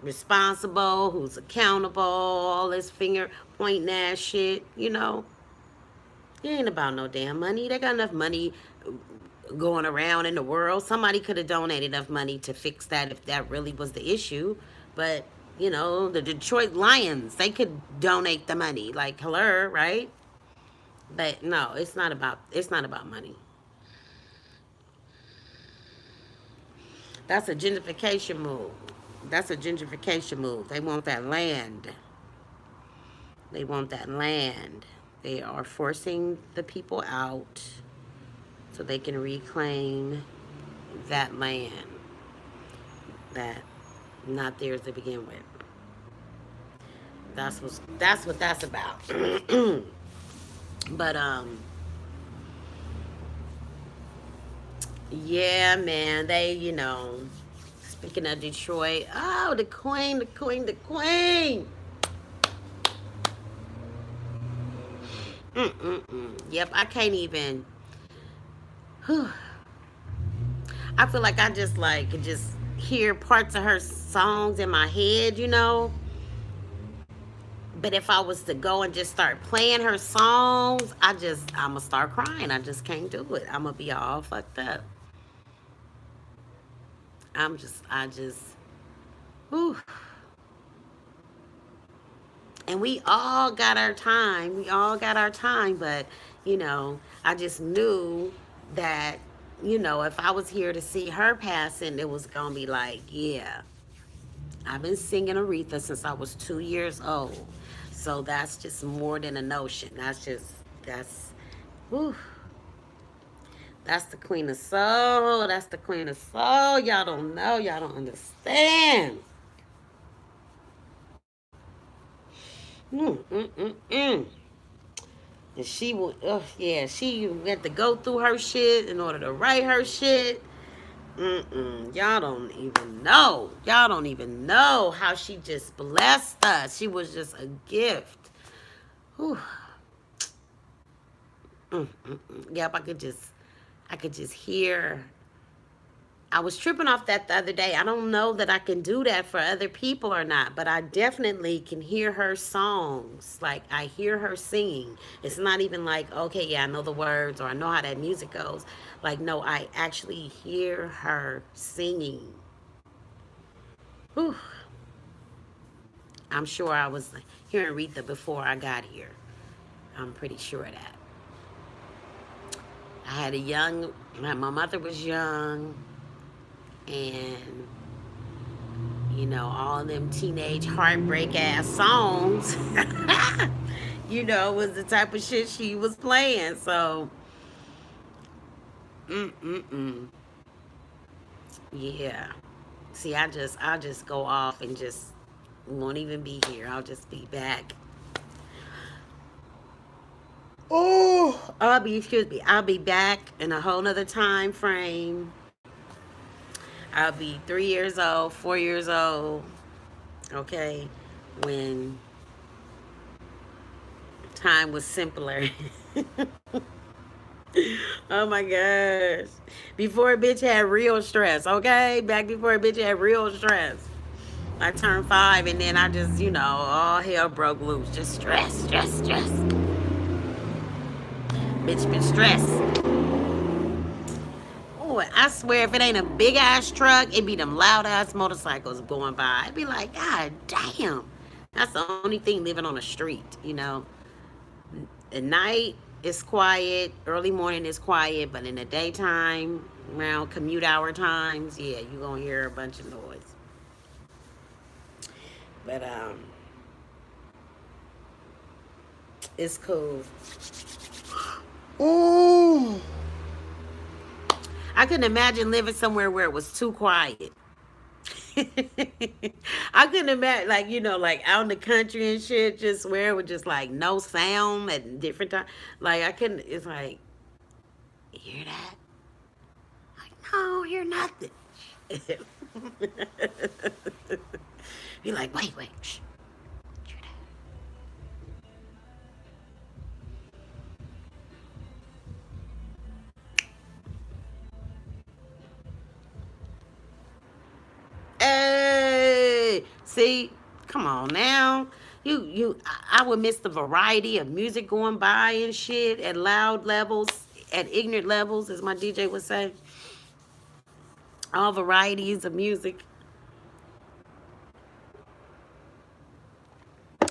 responsible, who's accountable, all this finger pointing ass shit. It ain't about no damn money. They got enough money going around in the world. Somebody could have donated enough money to fix that if that really was the issue. But, the Detroit Lions, they could donate the money. Like, hello, right? But no, it's not about money. That's a gentrification move. That's a gentrification move. They want that land. They want that land. They are forcing the people out so they can reclaim that land that not theirs to begin with. That's what that's about. But yeah, man, speaking of Detroit, oh, the queen, the queen, the queen. Yep, I can't even. Whew. I feel like I just hear parts of her songs in my head. But if I was to go and just start playing her songs, I'ma start crying. I just can't do it. I'ma be all fucked up. I just, whew. And we all got our time. We all got our time, but I just knew that if I was here to see her passing, it was gonna be like, yeah, I've been singing Aretha since I was 2 years old. So that's just more than a notion. That's whew, that's the queen of soul. That's the queen of soul. Y'all don't know. Y'all don't understand. Mm. And she will, yeah, she had to go through her shit in order to write her shit. Y'all don't even know. Y'all don't even know how she just blessed us. She was just a gift. Whew. Yep, I could just hear. I was tripping off that the other day. I don't know that I can do that for other people or not, but I definitely can hear her songs. Like, I hear her singing. It's not even like, okay, yeah, I know the words or I know how that music goes. Like, no, I actually hear her singing. Whew. I'm sure I was hearing Aretha before I got here. I'm pretty sure of that. I had a young, my mother was young, and all them teenage heartbreak ass songs, was the type of shit she was playing. So, mm. Yeah. See, I'll just go off and just won't even be here. I'll just be back. Oh, excuse me. I'll be back in a whole nother time frame. I'll be 3 years old, 4 years old. Okay, when time was simpler. Oh my gosh. Before a bitch had real stress, okay? Back before a bitch had real stress. I turned 5 and then I just, all hell broke loose. Just stress. Bitch been stressed. Oh, I swear if it ain't a big ass truck, it be them loud ass motorcycles going by. I'd be like, God damn. That's the only thing living on the street. At night, it's quiet. Early morning is quiet, but in the daytime, around commute hour times, yeah, you gonna hear a bunch of noise. But it's cool. Ooh, I couldn't imagine living somewhere where it was too quiet. I couldn't imagine, like, like out in the country and shit, just where it was just like no sound at different times. Like, I couldn't, it's like, you hear that? Like, no, hear nothing. Be like, wait, shh. Hear that? Hey, see, come on now. I would miss the variety of music going by and shit at loud levels, at ignorant levels, as my DJ would say. All varieties of music.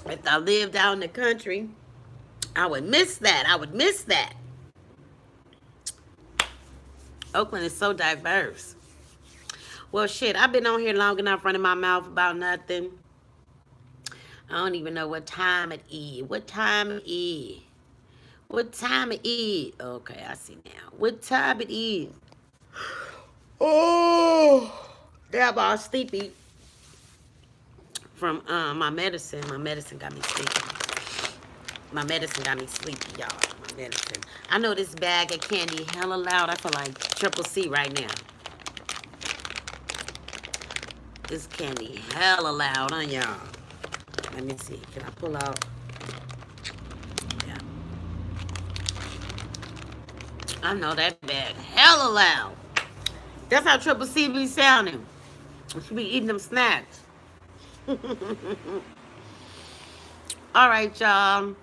If I lived out in the country, I would miss that. I would miss that. Oakland is so diverse. Well, shit, I've been on here long enough running my mouth about nothing. I don't even know what time it is. What time it is? What time it is? Okay, I see now. What time it is? Oh, damn, I was sleepy from my medicine. My medicine got me sleepy. My medicine got me sleepy, y'all. My medicine. I know this bag of candy hella loud. I feel like Triple C right now. This candy hella loud, huh, y'all? Let me see. Can I pull out? Yeah. I know that bag hella loud. That's how Triple C be sounding. She be eating them snacks. All right, y'all.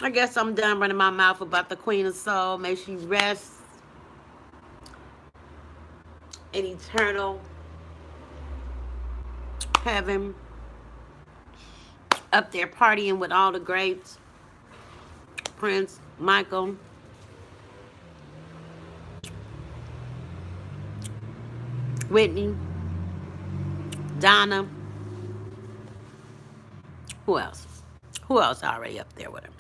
I guess I'm done running my mouth about the Queen of Soul. May she rest in eternal heaven Up there partying with all the greats. Prince, Michael, Whitney, Donna. Who else? Who else already up there with him?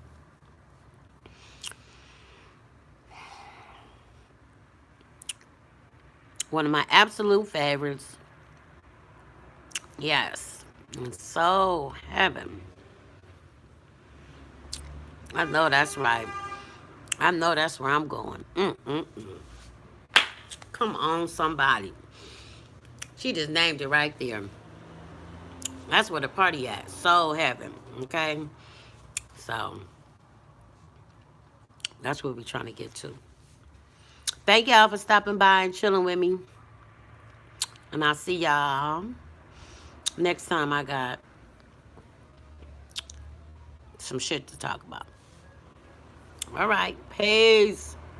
One of my absolute favorites. Yes. And so heaven. I know that's right. I know that's where I'm going. Come on, somebody. She just named it right there. That's where the party at. Soul heaven. Okay? So that's what we're trying to get to. Thank y'all for stopping by and chilling with me. And I'll see y'all next time I got some shit to talk about. All right. Peace.